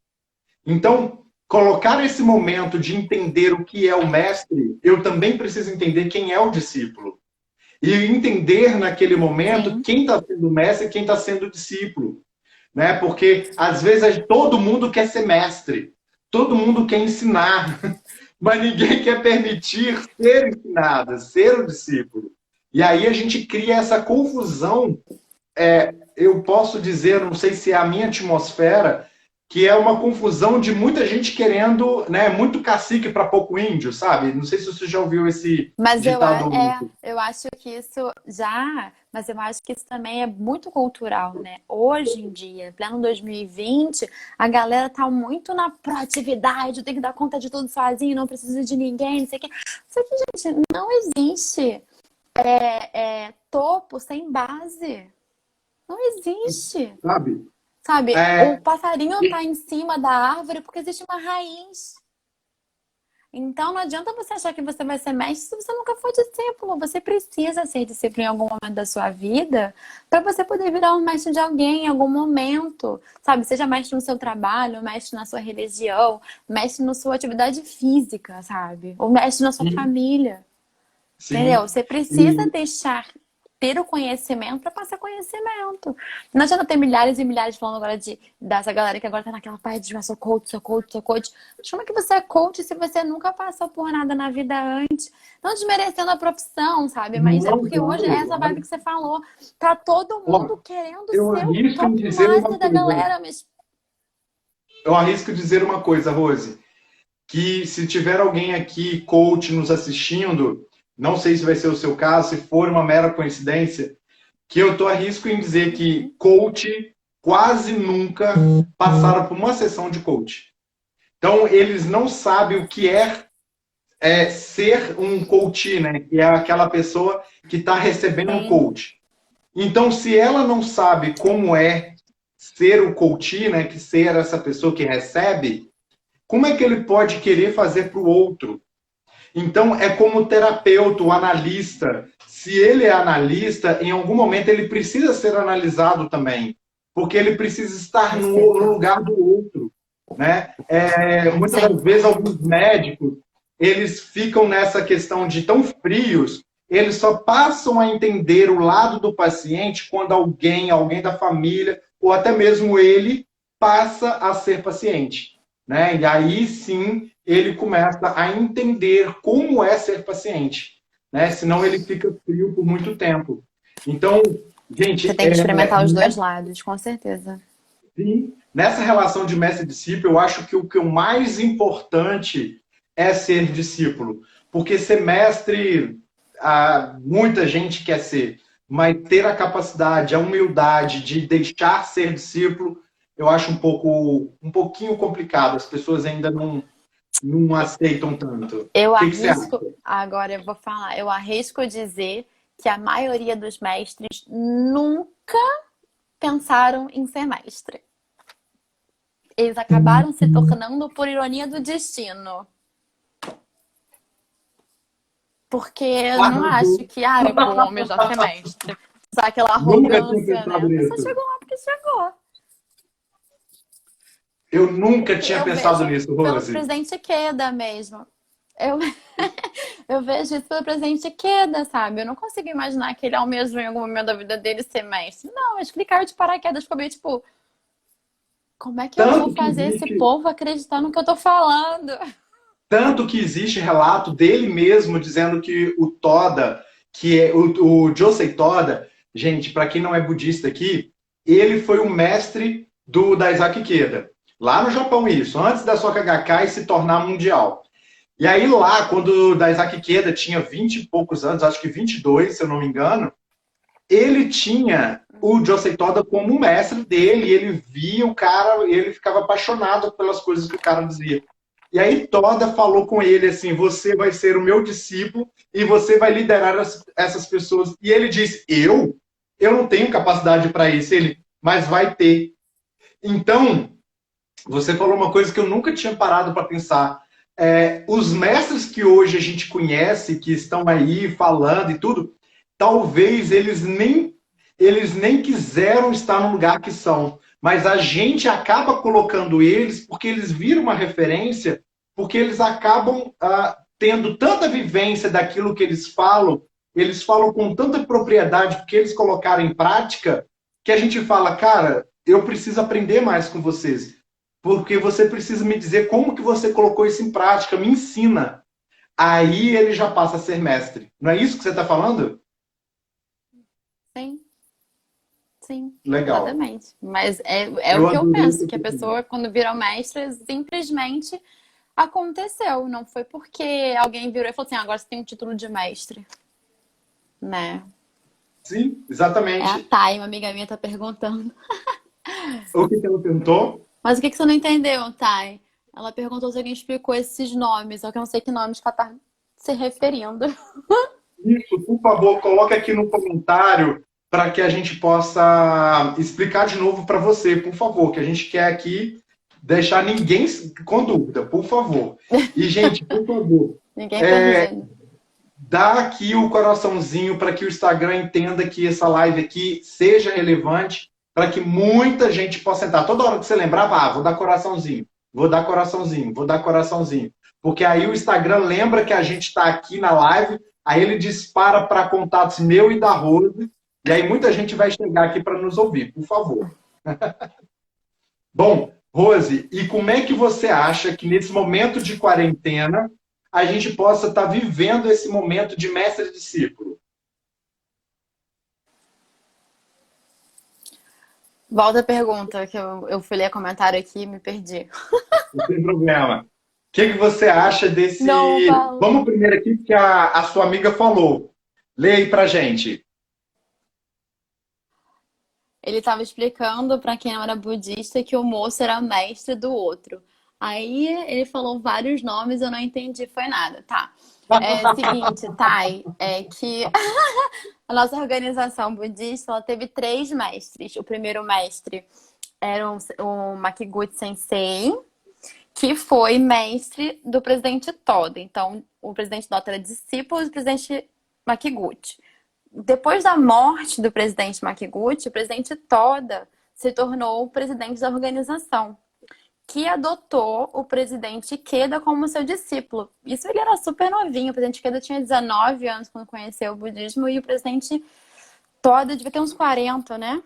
[SPEAKER 1] Então, colocar esse momento de entender o que é o mestre, eu também preciso entender quem é o discípulo. E entender naquele momento
[SPEAKER 2] Sim.
[SPEAKER 1] quem está sendo mestre e quem está sendo discípulo. Né? Porque às vezes todo mundo quer ser mestre, todo mundo quer ensinar, mas ninguém quer permitir ser ensinado, ser o discípulo. E aí a gente cria essa confusão. Eu posso dizer, não sei se é a minha atmosfera, que é uma confusão de muita gente querendo, né, muito cacique para pouco índio, sabe? Não sei se você já ouviu esse
[SPEAKER 2] Mas
[SPEAKER 1] ditado.
[SPEAKER 2] eu acho que isso já, mas eu acho que isso também é muito cultural, né? Hoje em dia, pleno 2020, a galera tá muito na proatividade, eu tenho que dar conta de tudo sozinho, não preciso de ninguém, não sei o quê. Só que, gente, não existe topo sem base. Não existe.
[SPEAKER 1] Sabe?
[SPEAKER 2] Sabe? O
[SPEAKER 1] É,
[SPEAKER 2] passarinho tá em cima da árvore porque existe uma raiz. Então não adianta você achar que você vai ser mestre se você nunca for discípulo. Você precisa ser discípulo em algum momento da sua vida para você poder virar um mestre de alguém em algum momento. Sabe? Seja mestre no seu trabalho, mestre na sua religião, mestre na sua atividade física, sabe? Ou mestre na sua
[SPEAKER 1] sim,
[SPEAKER 2] família. Entendeu?
[SPEAKER 1] sim.
[SPEAKER 2] Você precisa
[SPEAKER 1] E,
[SPEAKER 2] deixar ter o conhecimento para passar conhecimento. Não adianta ter milhares e milhares falando agora dessa galera que agora tá naquela parte de sou coach, sou coach, sou coach. Mas como é que você é coach se você nunca passou por nada na vida antes? Não desmerecendo a profissão, sabe? Mas é
[SPEAKER 1] não,
[SPEAKER 2] porque hoje é essa vibe que você falou. Tá todo
[SPEAKER 1] ó,
[SPEAKER 2] mundo querendo
[SPEAKER 1] eu
[SPEAKER 2] ser o
[SPEAKER 1] arrisco em
[SPEAKER 2] top
[SPEAKER 1] dizer uma
[SPEAKER 2] master da
[SPEAKER 1] coisa.
[SPEAKER 2] galera, mas
[SPEAKER 1] Eu arrisco dizer uma coisa, Rose, que se tiver alguém aqui, coach, nos assistindo, não sei se vai ser o seu caso, se for uma mera coincidência, que eu tô arrisco em dizer que coach quase nunca passaram por uma sessão de coach. Então, eles não sabem o que ser um coach, né? Que é aquela pessoa que está recebendo um
[SPEAKER 2] tem.
[SPEAKER 1] coach. Então, se ela não sabe como é ser o coach, né? Que ser essa pessoa que recebe, como é que ele pode querer fazer para o outro? Então, é como o terapeuta, o analista. Se ele é analista, em algum momento ele precisa ser analisado também, porque ele precisa estar no
[SPEAKER 2] Precisa.
[SPEAKER 1] lugar do outro. Né? Muitas das
[SPEAKER 2] Sim.
[SPEAKER 1] vezes, alguns médicos, eles ficam nessa questão de tão frios, eles só passam a entender o lado do paciente quando alguém da família, ou até mesmo ele, passa a ser paciente, né? E aí sim ele começa a entender como é ser paciente, né? Senão ele fica frio por muito tempo. Então,
[SPEAKER 2] Você
[SPEAKER 1] gente,
[SPEAKER 2] tem que experimentar os dois lados, com certeza.
[SPEAKER 1] sim, nessa relação de mestre e discípulo, eu acho que o que é o mais importante é ser discípulo. Porque ser mestre, muita gente quer ser, mas ter a capacidade, a humildade de deixar ser discípulo, eu acho um pouquinho complicado. As pessoas ainda não aceitam tanto. O
[SPEAKER 2] Eu
[SPEAKER 1] que você acha?
[SPEAKER 2] arrisco, agora eu vou falar, eu arrisco dizer que a maioria dos mestres nunca pensaram em ser mestre. Eles acabaram se tornando por ironia do destino. Porque eu não acho que, eu vou almejar ser mestre. Só aquela
[SPEAKER 1] Nunca tinha
[SPEAKER 2] arrogância, né?
[SPEAKER 1] pensado
[SPEAKER 2] A pessoa
[SPEAKER 1] nisso.
[SPEAKER 2] chegou lá porque chegou.
[SPEAKER 1] Eu nunca
[SPEAKER 2] Porque
[SPEAKER 1] tinha
[SPEAKER 2] eu
[SPEAKER 1] pensado
[SPEAKER 2] vejo
[SPEAKER 1] nisso,
[SPEAKER 2] pelo
[SPEAKER 1] Rose.
[SPEAKER 2] presidente Queda mesmo. Eu, eu vejo isso pelo presidente Queda, sabe? Eu não consigo imaginar que ele almejou em algum momento da vida dele ser mestre. Não, acho que ele caiu de paraquedas, ficou meio tipo, como é que eu vou
[SPEAKER 1] Tanto que
[SPEAKER 2] fazer esse
[SPEAKER 1] existe
[SPEAKER 2] povo acreditar no que eu tô falando?
[SPEAKER 1] Tanto que existe relato dele mesmo dizendo que o Toda, que é o Josei Toda, gente, para quem não é budista aqui, ele foi o mestre da Isaac Queda. Lá no Japão, isso, antes da Soka Gakkai se tornar mundial. E aí lá, quando o Daisaki Queda tinha 20 e poucos anos, acho que 22, se eu não me engano, ele tinha o Josei Toda como mestre dele, e ele via o cara, ele ficava apaixonado pelas coisas que o cara dizia. E aí Toda falou com ele assim: você vai ser o meu discípulo e você vai liderar essas pessoas. E ele disse: eu não tenho capacidade para isso. Ele, mas vai ter. Então, você falou uma coisa que eu nunca tinha parado para pensar. Os mestres que hoje a gente conhece, que estão aí falando e tudo, talvez eles nem quiseram estar no lugar que são, mas a gente acaba colocando eles porque eles viram uma referência, porque eles acabam tendo tanta vivência daquilo que eles falam com tanta propriedade, porque eles colocaram em prática, que a gente fala, cara, eu preciso aprender mais com vocês, porque você precisa me dizer como que você colocou isso em prática, me ensina. Aí ele já passa a ser mestre. Não é isso que você está falando?
[SPEAKER 2] Sim, sim,
[SPEAKER 1] Legal.
[SPEAKER 2] exatamente. Mas é o
[SPEAKER 1] Eu
[SPEAKER 2] que eu
[SPEAKER 1] adorei
[SPEAKER 2] penso,
[SPEAKER 1] essa
[SPEAKER 2] que a
[SPEAKER 1] oportunidade.
[SPEAKER 2] pessoa, quando vira mestre, simplesmente aconteceu. Não foi porque alguém virou e falou assim, agora você tem um título de mestre, né?
[SPEAKER 1] Sim,
[SPEAKER 2] É a
[SPEAKER 1] exatamente.
[SPEAKER 2] Thay, uma amiga minha, tá perguntando.
[SPEAKER 1] O que ela perguntou?
[SPEAKER 2] Mas o que você não entendeu, Thay? Ela perguntou se alguém explicou esses nomes, só que eu não sei que nomes que ela tá se referindo.
[SPEAKER 1] Isso, por favor, coloque aqui no comentário para que a gente possa explicar de novo para você, por favor, que a gente quer aqui deixar ninguém com dúvida, por favor. E, gente, por favor,
[SPEAKER 2] Ninguém perdido.
[SPEAKER 1] dá aqui o coraçãozinho para que o Instagram entenda que essa live aqui seja relevante, para que muita gente possa entrar. Toda hora que você lembrar, vou dar coraçãozinho, vou dar coraçãozinho, vou dar coraçãozinho. Porque aí o Instagram lembra que a gente está aqui na live, aí ele dispara para contatos meu e da Rose, e aí muita gente vai chegar aqui para nos ouvir, por favor. Bom, Rose, e como é que você acha que nesse momento de quarentena a gente possa estar vivendo esse momento de mestre e discípulo?
[SPEAKER 2] Volta a pergunta, que eu fui ler comentário aqui e me perdi.
[SPEAKER 1] Não tem problema. O que você acha
[SPEAKER 2] Não,
[SPEAKER 1] desse.
[SPEAKER 2] fala.
[SPEAKER 1] Vamos primeiro aqui, porque a sua amiga falou. Lê aí pra gente.
[SPEAKER 2] Ele estava explicando para quem não era budista que o moço era mestre do outro. Aí ele falou vários nomes, eu não entendi, foi nada. Tá. É o seguinte, Thay, é que a nossa organização budista ela teve três mestres. O primeiro mestre era o Makiguchi Sensei, que foi mestre do presidente Toda. Então, o presidente Toda era discípulo do presidente Makiguchi. Depois da morte do presidente Makiguchi, o presidente Toda se tornou o presidente da organização, que adotou o presidente Ikeda como seu discípulo. Isso ele era super novinho, o presidente Ikeda tinha 19 anos quando conheceu o budismo e o presidente Toda devia ter uns 40, né?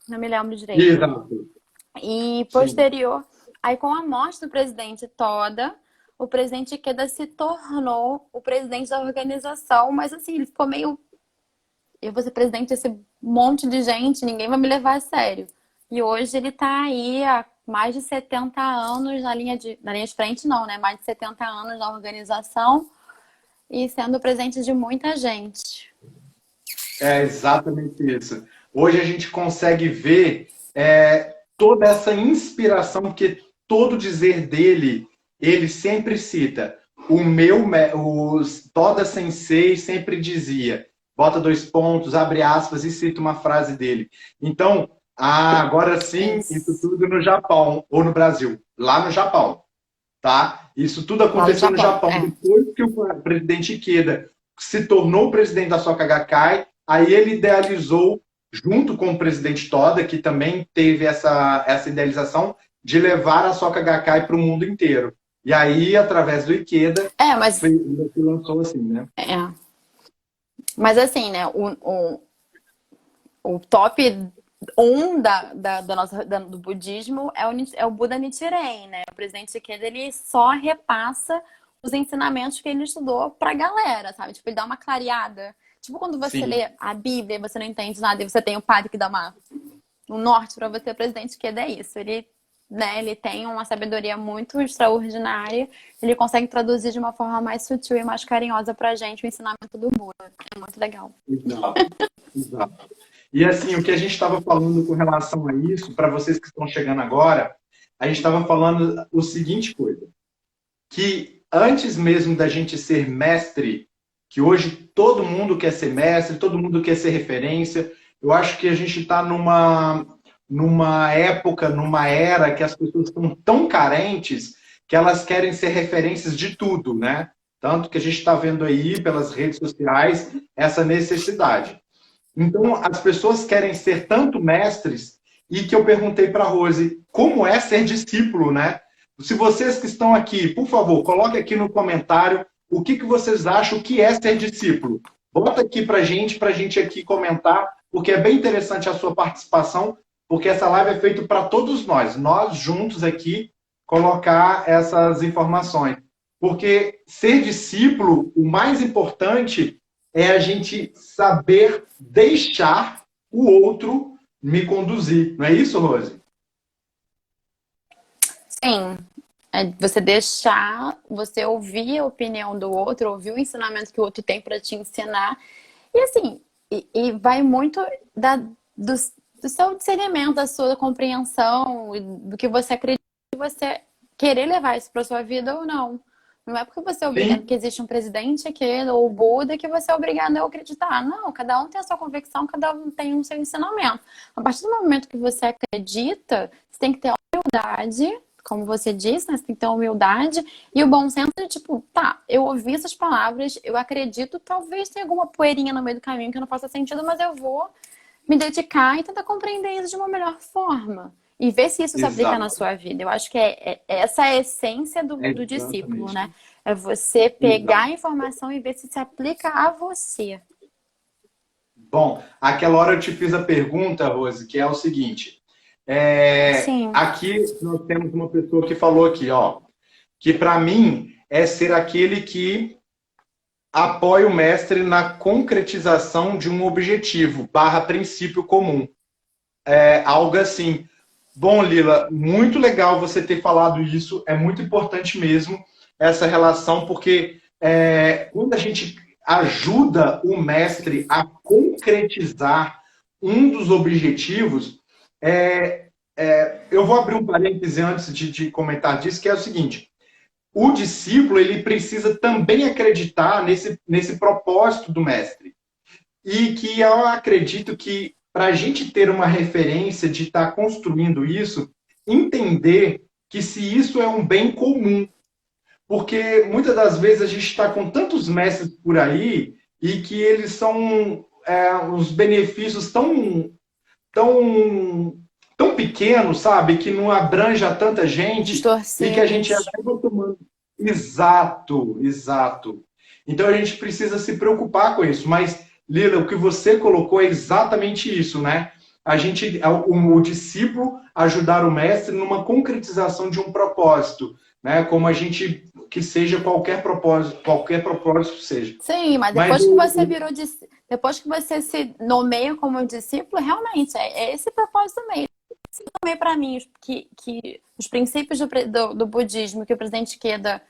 [SPEAKER 2] Não me lembro direito.
[SPEAKER 1] Exato.
[SPEAKER 2] E
[SPEAKER 1] Sim.
[SPEAKER 2] posterior, aí com a morte do presidente Toda, o presidente Ikeda se tornou o presidente da organização, mas assim, ele ficou meio, eu vou ser presidente desse monte de gente, ninguém vai me levar a sério. E hoje ele está aí há mais de 70 anos na linha de frente não, né? Mais de 70 anos na organização e sendo o presidente de muita gente.
[SPEAKER 1] É exatamente isso. Hoje a gente consegue ver toda essa inspiração, porque todo dizer dele, ele sempre cita. O Toda Sensei sempre dizia, bota dois pontos, abre aspas e cita uma frase dele. Então, agora sim, isso
[SPEAKER 2] Isso.
[SPEAKER 1] tudo no Japão, ou no Brasil, lá no Japão, tá? Isso tudo
[SPEAKER 2] Lá no
[SPEAKER 1] aconteceu no
[SPEAKER 2] Japão,
[SPEAKER 1] Japão,
[SPEAKER 2] é.
[SPEAKER 1] depois que o presidente Ikeda se tornou o presidente da Soka Gakkai, aí ele idealizou, junto com o presidente Toda, que também teve essa idealização, de levar a Soka Gakkai para o mundo inteiro. E aí, através do Ikeda,
[SPEAKER 2] É, mas,
[SPEAKER 1] se lançou assim, né?
[SPEAKER 2] é. Mas assim, né? O top um do budismo é o Buda Nichiren, né? O presidente Ikeda, ele só repassa os ensinamentos que ele estudou pra galera, sabe? Tipo, ele dá uma clareada. Tipo, quando você
[SPEAKER 1] Sim.
[SPEAKER 2] lê a Bíblia e você não entende nada e você tem o padre que dá um norte pra você, o presidente Ikeda é isso. Ele, né, ele tem uma sabedoria muito extraordinária, ele consegue traduzir de uma forma mais sutil e mais carinhosa pra gente o ensinamento do Buda. É muito legal.
[SPEAKER 1] Exato. Exato. E assim, o que a gente estava falando com relação a isso, para vocês que estão chegando agora, a gente estava falando o seguinte coisa, que antes mesmo da gente ser mestre, que hoje todo mundo quer ser mestre, todo mundo quer ser referência, eu acho que a gente está numa época, numa era que as pessoas estão tão carentes que elas querem ser referências de tudo, né? Tanto que a gente está vendo aí pelas redes sociais essa necessidade. Então, as pessoas querem ser tanto mestres, e que eu perguntei para a Rose, como é ser discípulo, né? Se vocês que estão aqui, por favor, coloque aqui no comentário o que vocês acham que é ser discípulo. Bota aqui para a gente aqui comentar, porque é bem interessante a sua participação, porque essa live é feita para todos nós juntos aqui, colocar essas informações. Porque ser discípulo, o mais importante é a gente saber deixar o outro me conduzir. Não é isso, Rose?
[SPEAKER 2] Sim, é você deixar, você ouvir a opinião do outro, ouvir o ensinamento que o outro tem para te ensinar. E assim, e vai muito do seu discernimento, da sua compreensão, do que você acredita, e você querer levar isso para sua vida ou não. Não é porque você é obrigado,
[SPEAKER 1] Sim,
[SPEAKER 2] que existe um presidente aqui, ou o Buda, que você é obrigado a acreditar. Não, cada um tem a sua convicção, cada um tem o seu ensinamento. A partir do momento que você acredita, você tem que ter humildade, como você disse, né? Você tem que ter humildade e o bom senso de tipo, tá, eu ouvi essas palavras, eu acredito, talvez tenha alguma poeirinha no meio do caminho que não faça sentido, mas eu vou me dedicar e tentar compreender isso de uma melhor forma. E ver se isso se aplica na
[SPEAKER 1] exato.
[SPEAKER 2] sua vida. Eu acho que essa é a essência
[SPEAKER 1] É
[SPEAKER 2] do discípulo,
[SPEAKER 1] exatamente
[SPEAKER 2] né?
[SPEAKER 1] isso.
[SPEAKER 2] É você pegar
[SPEAKER 1] Exato.
[SPEAKER 2] a informação e ver se aplica a você.
[SPEAKER 1] Bom, aquela hora eu te fiz a pergunta, Rose, que é o seguinte.
[SPEAKER 2] Sim.
[SPEAKER 1] Aqui nós temos uma pessoa que falou aqui, ó, que para mim é ser aquele que apoia o mestre na concretização de um objetivo, barra princípio comum. É algo assim. Bom, Lila, muito legal você ter falado isso, é muito importante mesmo essa relação, porque quando a gente ajuda o mestre a concretizar um dos objetivos, eu vou abrir um parêntese antes de comentar disso, que é o seguinte, o discípulo ele precisa também acreditar nesse propósito do mestre. E que eu acredito que para a gente ter uma referência de estar construindo isso, entender que se isso é um bem comum. Porque muitas das vezes a gente está com tantos mestres por aí e que eles são os benefícios tão, tão pequenos, sabe? Que não abrange a tanta gente e que a gente
[SPEAKER 2] Distorcidos.
[SPEAKER 1] acaba tomando. Exato, exato. Então a gente precisa se preocupar com isso. Mas, Lila, o que você colocou é exatamente isso, né? o discípulo ajudar o mestre numa concretização de um propósito, né? Como a gente que seja qualquer propósito seja.
[SPEAKER 2] Sim, mas
[SPEAKER 1] Mas
[SPEAKER 2] depois que você virou depois que você se nomeia como discípulo, realmente é esse propósito mesmo. Também para mim que os princípios do budismo que o presidente Queda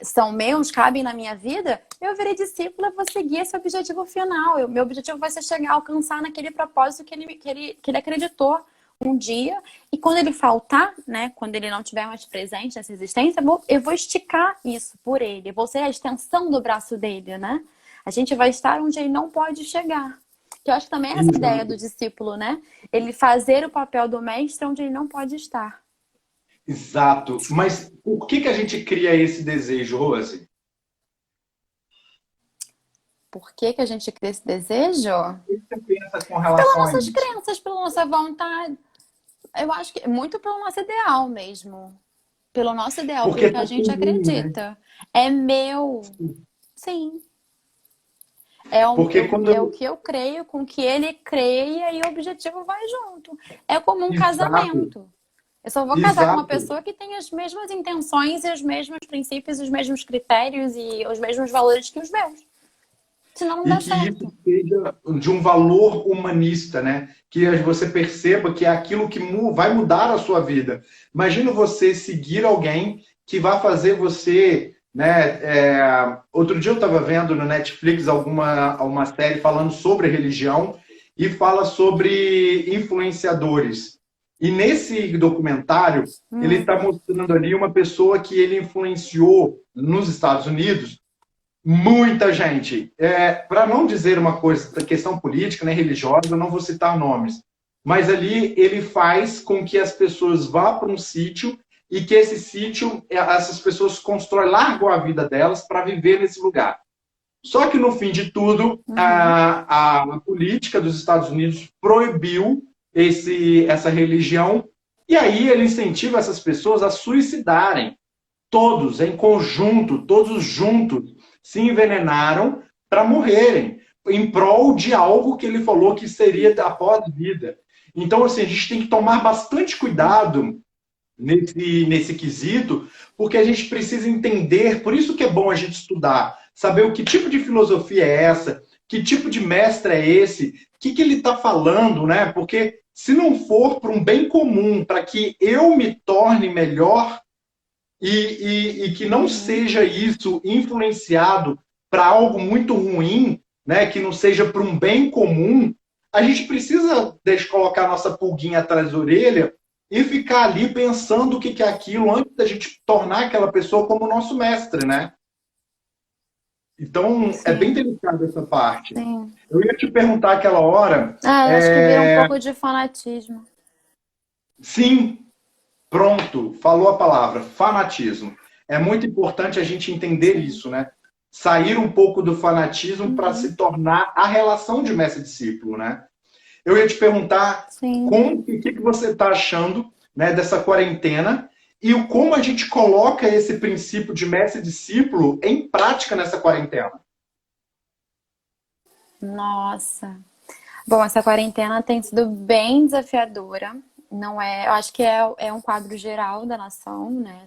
[SPEAKER 2] são meus, cabem na minha vida, eu virei discípula, vou seguir esse objetivo final. Meu objetivo vai ser chegar a alcançar naquele propósito que ele acreditou um dia. E quando ele faltar, né, quando ele não estiver mais presente nessa existência, eu vou esticar isso por ele. Eu vou ser a extensão do braço dele, né? A gente vai estar onde ele não pode chegar. Que eu acho que também é essa ideia do discípulo, né? Ele fazer o papel do mestre onde ele não pode estar.
[SPEAKER 1] Exato. Mas por que a gente cria esse desejo, Rose?
[SPEAKER 2] Por que a gente cria esse desejo?
[SPEAKER 1] O que você pensa com
[SPEAKER 2] Pelas
[SPEAKER 1] relação a
[SPEAKER 2] nossas
[SPEAKER 1] isso?
[SPEAKER 2] crenças, pela nossa vontade. Eu acho que muito pelo nosso ideal mesmo. Pelo nosso ideal,
[SPEAKER 1] Porque
[SPEAKER 2] pelo que a
[SPEAKER 1] tá
[SPEAKER 2] gente
[SPEAKER 1] comum, né?
[SPEAKER 2] acredita. É meu. Sim. É
[SPEAKER 1] Porque
[SPEAKER 2] é o
[SPEAKER 1] quando...
[SPEAKER 2] que eu creio, com o que ele creia e o objetivo vai junto. É como um
[SPEAKER 1] Exato,
[SPEAKER 2] casamento. Eu só vou casar com uma
[SPEAKER 1] exato.
[SPEAKER 2] pessoa que tem as mesmas intenções e os mesmos princípios, os mesmos critérios e os mesmos valores que os meus. Senão não
[SPEAKER 1] E
[SPEAKER 2] dá
[SPEAKER 1] que isso
[SPEAKER 2] certo.
[SPEAKER 1] seja de um valor humanista, né? Que você perceba que é aquilo que vai mudar a sua vida. Imagina você seguir alguém que vai fazer você, né? Outro dia eu estava vendo no Netflix uma série falando sobre religião e fala sobre influenciadores. E nesse documentário ele
[SPEAKER 2] Hum,
[SPEAKER 1] está mostrando ali uma pessoa que ele influenciou nos Estados Unidos muita gente. Para não dizer uma coisa da questão política, né, religiosa, eu não vou citar nomes. Mas ali ele faz com que as pessoas vá para um sítio e que esse sítio, essas pessoas constroem, largam a vida delas para viver nesse lugar. Só que no fim de tudo,
[SPEAKER 2] uhum.
[SPEAKER 1] a política dos Estados Unidos proibiu essa religião e aí ele incentiva essas pessoas a suicidarem. Todos, em conjunto, todos juntos, se envenenaram para morrerem, em prol de algo que ele falou que seria após a vida. Então, assim, a gente tem que tomar bastante cuidado nesse quesito, porque a gente precisa entender, por isso que é bom a gente estudar, saber o que tipo de filosofia é essa, que tipo de mestre é esse, o que ele está falando, né? Porque se não for para um bem comum, para que eu me torne melhor, e que não
[SPEAKER 2] Uhum.
[SPEAKER 1] seja isso influenciado para algo muito ruim, né, que não seja para um bem comum, a gente precisa colocar a nossa pulguinha atrás da orelha e ficar ali pensando o que é aquilo antes da gente tornar aquela pessoa como nosso mestre, né? Então, é bem
[SPEAKER 2] Sim,
[SPEAKER 1] delicado essa parte.
[SPEAKER 2] sim.
[SPEAKER 1] Eu ia te perguntar aquela hora,
[SPEAKER 2] Eu acho que vira um pouco de fanatismo.
[SPEAKER 1] sim, pronto, falou a palavra, fanatismo. É muito importante a gente entender
[SPEAKER 2] Sim.
[SPEAKER 1] isso, né? Sair um pouco do fanatismo para
[SPEAKER 2] Uhum.
[SPEAKER 1] se tornar a relação de mestre e discípulo, né? Eu ia te perguntar
[SPEAKER 2] Sim.
[SPEAKER 1] como, o que você está achando, né, dessa quarentena e como a gente coloca esse princípio de mestre e discípulo em prática nessa quarentena.
[SPEAKER 2] Nossa. Bom, essa quarentena tem sido bem desafiadora. Não é, eu acho que é um quadro geral da nação, né?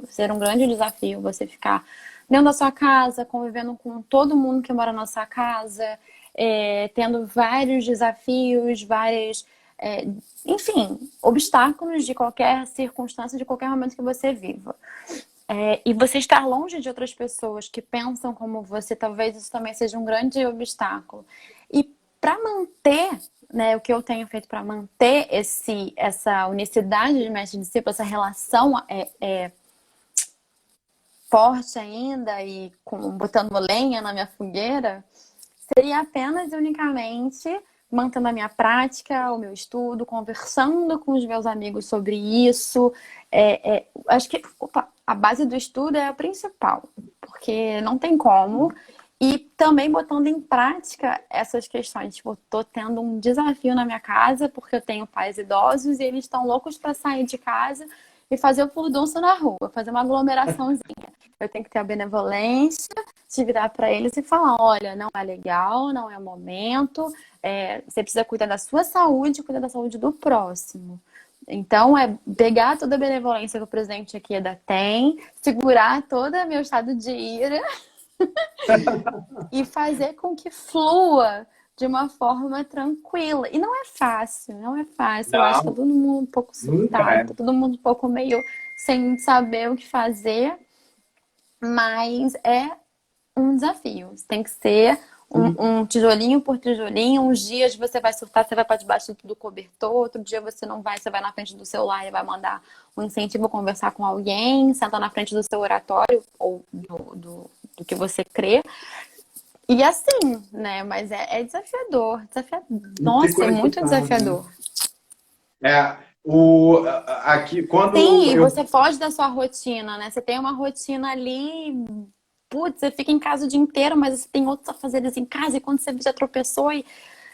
[SPEAKER 2] Ser um grande desafio você ficar dentro da sua casa, convivendo com todo mundo que mora na sua casa, tendo vários desafios, enfim, obstáculos de qualquer circunstância, de qualquer momento que você viva. E você estar longe de outras pessoas que pensam como você, talvez isso também seja um grande obstáculo. E para manter, né, o que eu tenho feito para manter essa unicidade de mestre e discípulo, essa relação forte ainda e botando lenha na minha fogueira, seria apenas e unicamente mantendo a minha prática, o meu estudo, conversando com os meus amigos sobre isso. Acho que a base do estudo é a principal, porque não tem como. E também botando em prática essas questões. Tipo, tô tendo um desafio na minha casa, porque eu tenho pais idosos e eles estão loucos para sair de casa e fazer o furdunço na rua, fazer uma aglomeraçãozinha. Eu tenho que ter a benevolência de virar para eles e falar, olha, não é legal, não é o momento, você precisa cuidar da sua saúde e cuidar da saúde do próximo. Então, é pegar toda a benevolência que o presidente aqui tem, segurar todo o meu estado de ira e fazer com que flua de uma forma tranquila. E não é fácil, não é fácil. Eu acho que tá
[SPEAKER 1] Não,
[SPEAKER 2] todo mundo um pouco
[SPEAKER 1] nunca
[SPEAKER 2] surtado,
[SPEAKER 1] é.
[SPEAKER 2] tá todo mundo um pouco meio sem saber o que fazer, mas é um desafio. Tem que ser um tijolinho por tijolinho. Uns dias você vai surtar, você vai para debaixo do cobertor. Outro dia você não vai, você vai na frente do celular e vai mandar um incentivo a conversar com alguém, sentar na frente do seu oratório ou do que você crê. E assim, né? Mas é desafiador.
[SPEAKER 1] Não se
[SPEAKER 2] Nossa, é muito
[SPEAKER 1] conectar, né?
[SPEAKER 2] desafiador.
[SPEAKER 1] É, aqui,
[SPEAKER 2] Sim,
[SPEAKER 1] quando
[SPEAKER 2] e
[SPEAKER 1] eu.
[SPEAKER 2] você foge da sua rotina, né? Você tem uma rotina ali, putz, você fica em casa o dia inteiro, mas você tem outros afazeres em casa, e quando você já tropeçou, e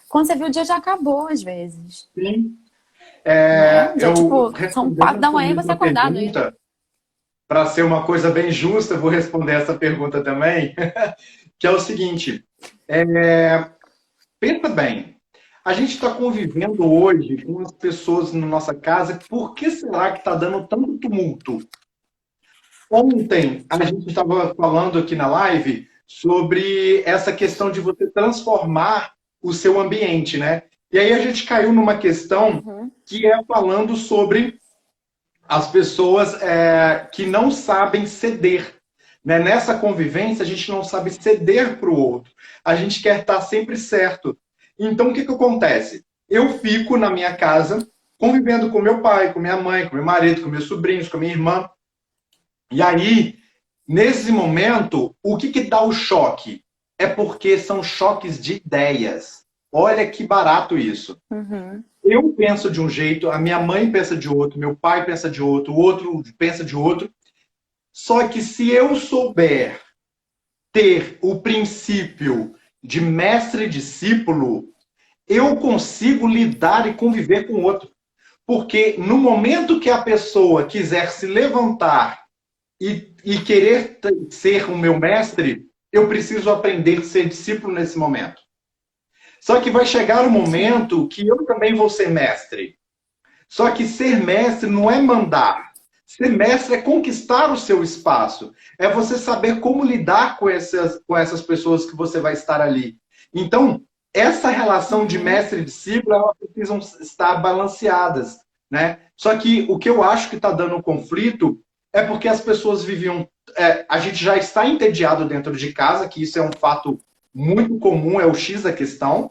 [SPEAKER 2] quando você viu o dia já acabou, às vezes,
[SPEAKER 1] Sim,
[SPEAKER 2] né? Já,
[SPEAKER 1] eu
[SPEAKER 2] tipo, são
[SPEAKER 1] respondendo
[SPEAKER 2] 4 da
[SPEAKER 1] essa
[SPEAKER 2] manhã e você
[SPEAKER 1] mesma
[SPEAKER 2] acordado ainda.
[SPEAKER 1] pergunta, para ser uma coisa bem justa, eu vou responder essa pergunta também, que é o seguinte: pensa bem, a gente está convivendo hoje com as pessoas na nossa casa, por que será que está dando tanto tumulto? Ontem a gente estava falando aqui na live sobre essa questão de você transformar o seu ambiente, né? E aí a gente caiu numa questão
[SPEAKER 2] Uhum.
[SPEAKER 1] que é falando sobre as pessoas que não sabem ceder. Né? Nessa convivência, a gente não sabe ceder para o outro. A gente quer estar sempre certo. Então, o que, que acontece? Eu fico na minha casa convivendo com meu pai, com minha mãe, com meu marido, com meus sobrinhos, com minha irmã. E aí, nesse momento, o que, que dá o choque? É porque são choques de ideias. Olha que barato isso.
[SPEAKER 2] Uhum.
[SPEAKER 1] Eu penso de um jeito, a minha mãe pensa de outro, meu pai pensa de outro, o outro pensa de outro. Só que se eu souber ter o princípio de mestre e discípulo, eu consigo lidar e conviver com o outro. Porque no momento que a pessoa quiser se levantar e querer ser o meu mestre, eu preciso aprender a ser discípulo nesse momento. Só que vai chegar um
[SPEAKER 2] Sim.
[SPEAKER 1] momento que eu também vou ser mestre. Só que ser mestre não é mandar. Ser mestre é conquistar o seu espaço. É você saber como lidar com essas pessoas que você vai estar ali. Então, essa relação de
[SPEAKER 2] Uhum.
[SPEAKER 1] mestre e discípulo, elas precisam estar balanceadas. Né? Só que o que eu acho que está dando um conflito é porque as pessoas viviam. A gente já está entediado dentro de casa, que isso é um fato muito comum, é o X da questão.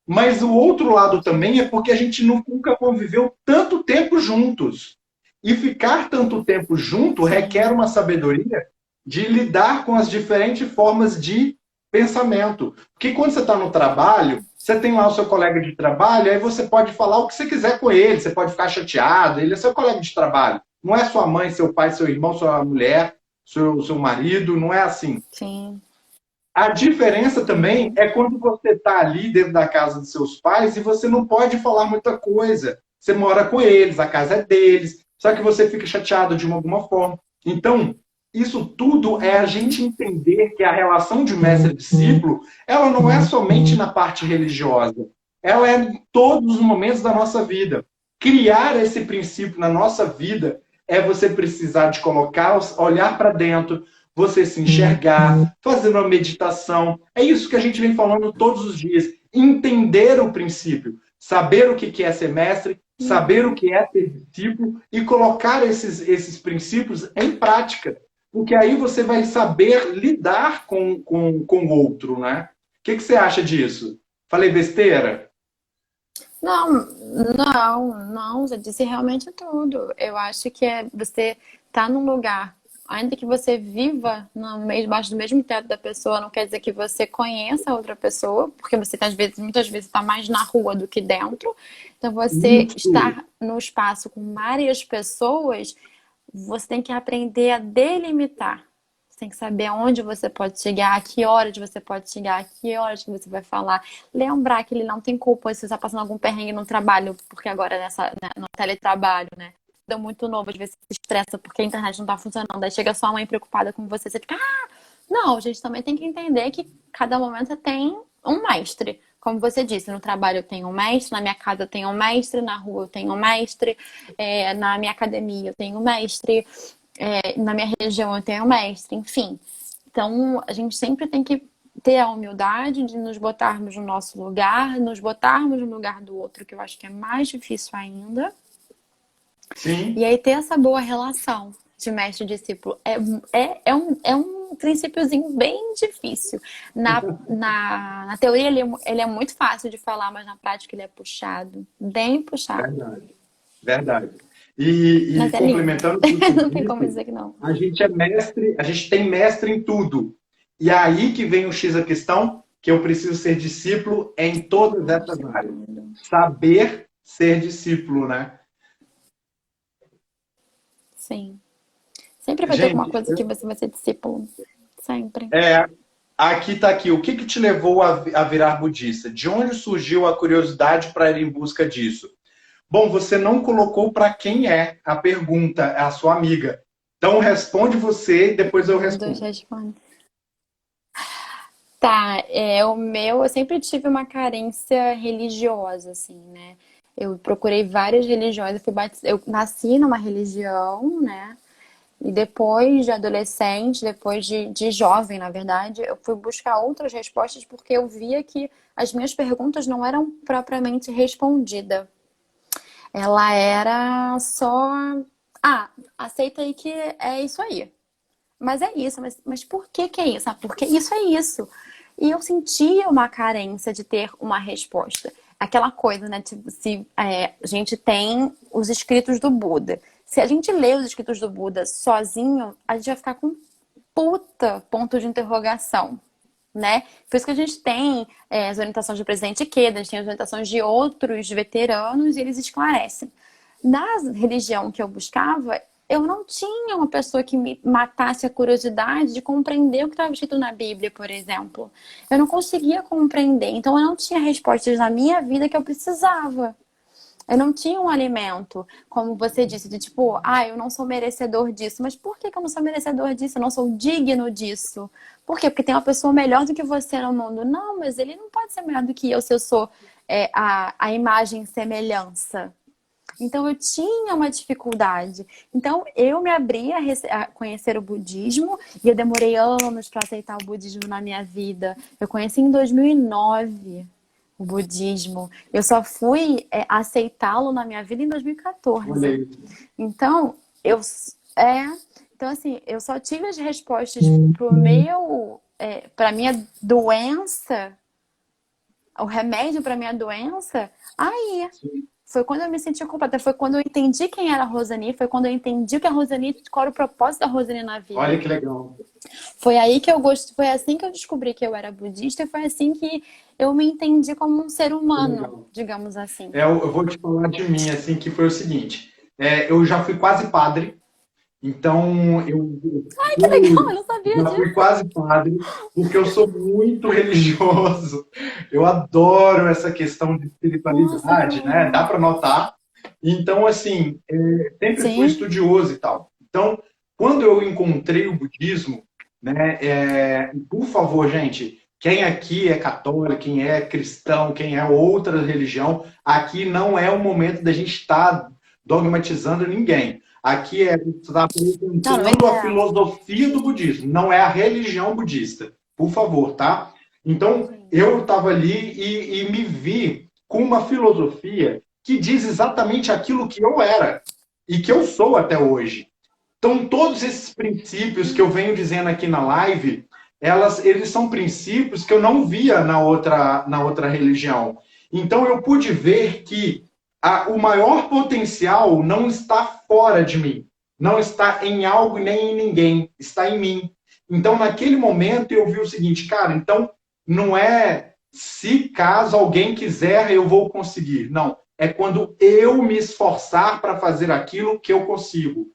[SPEAKER 1] Mas o outro lado também é porque a gente nunca conviveu tanto tempo juntos. E ficar tanto tempo junto requer
[SPEAKER 2] Sim.
[SPEAKER 1] uma sabedoria de lidar com as diferentes formas de pensamento. Porque quando você está no trabalho, você tem lá o seu colega de trabalho, aí você pode falar o que você quiser com ele, você pode ficar chateado, ele é seu colega de trabalho. Não é sua mãe, seu pai, seu irmão, sua mulher, seu marido, não é assim.
[SPEAKER 2] Sim.
[SPEAKER 1] A diferença também
[SPEAKER 2] Uhum.
[SPEAKER 1] é quando você está ali dentro da casa dos seus pais e você não pode falar muita coisa. Você mora com eles, a casa é deles, só que você fica chateado de alguma forma. Então, isso tudo é a
[SPEAKER 2] Uhum.
[SPEAKER 1] gente entender que a relação de mestre e discípulo, ela não é somente na parte religiosa, ela é em todos os momentos da nossa vida. Criar esse princípio na nossa vida é você precisar de colocar, olhar para dentro, você se enxergar, fazendo uma meditação. É isso que a gente vem falando todos os dias. Entender o princípio, saber o que é ser mestre, saber o
[SPEAKER 2] Uhum.
[SPEAKER 1] que é ser discípulo e colocar esses princípios em prática. Porque aí você vai saber lidar com o outro, né? O que você acha disso? Falei besteira?
[SPEAKER 2] Não, não, você disse realmente tudo. Eu acho que você tá num lugar, ainda que você viva no meio, debaixo do mesmo teto da pessoa, não quer dizer que você conheça a outra pessoa, porque você às vezes, muitas vezes está mais na rua do que dentro. Então, você
[SPEAKER 1] Isso.
[SPEAKER 2] estar no espaço com várias pessoas, você tem que aprender a delimitar. Você tem que saber aonde você pode chegar, a que horas você pode chegar, a que horas que você vai falar. Lembrar que ele não tem culpa se você está passando algum perrengue no trabalho, porque agora no teletrabalho, né? Deu muito novo, às vezes se estressa porque a internet não está funcionando. Aí chega sua mãe preocupada com você, você fica, ah! Não, a gente também tem que entender que cada momento tem um mestre. Como você disse, no trabalho eu tenho um mestre, na minha casa eu tenho um mestre, na rua eu tenho um mestre, na minha academia eu tenho um mestre, na minha região eu tenho um mestre, enfim. Então, a gente sempre tem que ter a humildade de nos botarmos no nosso lugar, nos botarmos no lugar do outro, que eu acho que é mais difícil ainda. E
[SPEAKER 1] Sim,
[SPEAKER 2] aí ter essa boa relação de mestre e discípulo é um princípiozinho bem difícil. Na teoria ele é muito fácil de falar, mas na prática ele é puxado, bem puxado.
[SPEAKER 1] verdade, verdade. E
[SPEAKER 2] Mas é lindo.
[SPEAKER 1] complementando o que você
[SPEAKER 2] Não tem como
[SPEAKER 1] disse,
[SPEAKER 2] dizer que não.
[SPEAKER 1] a gente é mestre, a gente tem mestre em tudo. E aí que vem o X a questão, que eu preciso ser discípulo em todas
[SPEAKER 2] Ai,
[SPEAKER 1] essas áreas.
[SPEAKER 2] segundo.
[SPEAKER 1] Saber ser discípulo, né?
[SPEAKER 2] Sim. Sempre vai ter alguma
[SPEAKER 1] Gente,
[SPEAKER 2] coisa que você vai ser discípulo. Sempre.
[SPEAKER 1] aqui está aqui. O que que te levou a virar budista? De onde surgiu a curiosidade para ir em busca disso? Bom, você não colocou para quem é a pergunta, é a sua amiga. Então responde você e depois eu
[SPEAKER 2] Deus
[SPEAKER 1] respondo.
[SPEAKER 2] responde. Tá, o meu, eu sempre tive uma carência religiosa, assim, né? Eu procurei várias religiões, eu nasci numa religião, né? E depois de adolescente, depois de jovem, na verdade, eu fui buscar outras respostas porque eu via que as minhas perguntas não eram propriamente respondidas. Ela era só, aceita aí que é isso aí. Mas é isso, mas por que que é isso? Porque isso é isso. E eu sentia uma carência de ter uma resposta. Aquela coisa, né? Tipo, se a gente tem os escritos do Buda. Se a gente lê os escritos do Buda sozinho, a gente vai ficar com puta ponto de interrogação, né? Por isso que a gente tem as orientações do presidente Ikeda, a gente tem as orientações de outros veteranos e eles esclarecem. Na religião que eu buscava, eu não tinha uma pessoa que me matasse a curiosidade de compreender o que estava escrito na Bíblia, por exemplo. Eu não conseguia compreender, então eu não tinha respostas na minha vida que eu precisava. Eu não tinha um alimento, como você disse, de tipo, eu não sou merecedor disso. Mas por que que eu não sou merecedor disso? Eu não sou digno disso. Por quê? Porque tem uma pessoa melhor do que você no mundo. Não, mas ele não pode ser melhor do que eu se eu sou a imagem e semelhança. Então eu tinha uma dificuldade. Então eu me abri a conhecer o budismo e eu demorei anos para aceitar o budismo na minha vida. Eu conheci em 2009 o budismo. Eu só fui aceitá-lo na minha vida em
[SPEAKER 1] Olha
[SPEAKER 2] 2014.
[SPEAKER 1] isso.
[SPEAKER 2] Então eu é, então assim, eu só tive as respostas para minha doença, o remédio para minha doença. Aí foi quando eu me senti completa, foi quando eu entendi quem era a Rosani, foi quando eu entendi o que a Rosani, qual era o propósito da Rosani na
[SPEAKER 1] Olha
[SPEAKER 2] vida.
[SPEAKER 1] que legal.
[SPEAKER 2] Foi aí que foi assim que eu descobri que eu era budista e foi assim que eu me entendi como um ser
[SPEAKER 1] Que
[SPEAKER 2] humano,
[SPEAKER 1] legal.
[SPEAKER 2] digamos assim.
[SPEAKER 1] Eu vou te falar de mim, assim, que foi o seguinte. Eu já fui quase padre, então
[SPEAKER 2] Ai, que legal, eu
[SPEAKER 1] eu
[SPEAKER 2] não sabia
[SPEAKER 1] já fui
[SPEAKER 2] disso.
[SPEAKER 1] quase padre, porque eu sou muito religioso. Eu adoro essa questão de
[SPEAKER 2] Nossa, que
[SPEAKER 1] espiritualidade, né? Dá
[SPEAKER 2] legal.
[SPEAKER 1] para notar. Então, assim, sempre fui
[SPEAKER 2] Sim,
[SPEAKER 1] estudioso e tal. Então, quando eu encontrei o budismo, né? Por favor, gente, quem aqui é católico, quem é cristão, quem é outra religião, aqui não é o momento da gente estar dogmatizando ninguém. Aqui está
[SPEAKER 2] não, não
[SPEAKER 1] apresentando a
[SPEAKER 2] é.
[SPEAKER 1] filosofia do budismo, não é a religião budista. Por favor, tá? Então,
[SPEAKER 2] Sim.
[SPEAKER 1] eu estava ali e me vi com uma filosofia que diz exatamente aquilo que eu era e que eu sou até hoje. Então, todos esses princípios que eu venho dizendo aqui na live, eles são princípios que eu não via na outra religião. Então, eu pude ver que o maior potencial não está fora de mim, não está em algo nem em ninguém, está em mim. Então, naquele momento, eu vi o seguinte, cara, então, não é se caso alguém quiser, eu vou conseguir. Não, é quando eu me esforçar para fazer aquilo que eu consigo.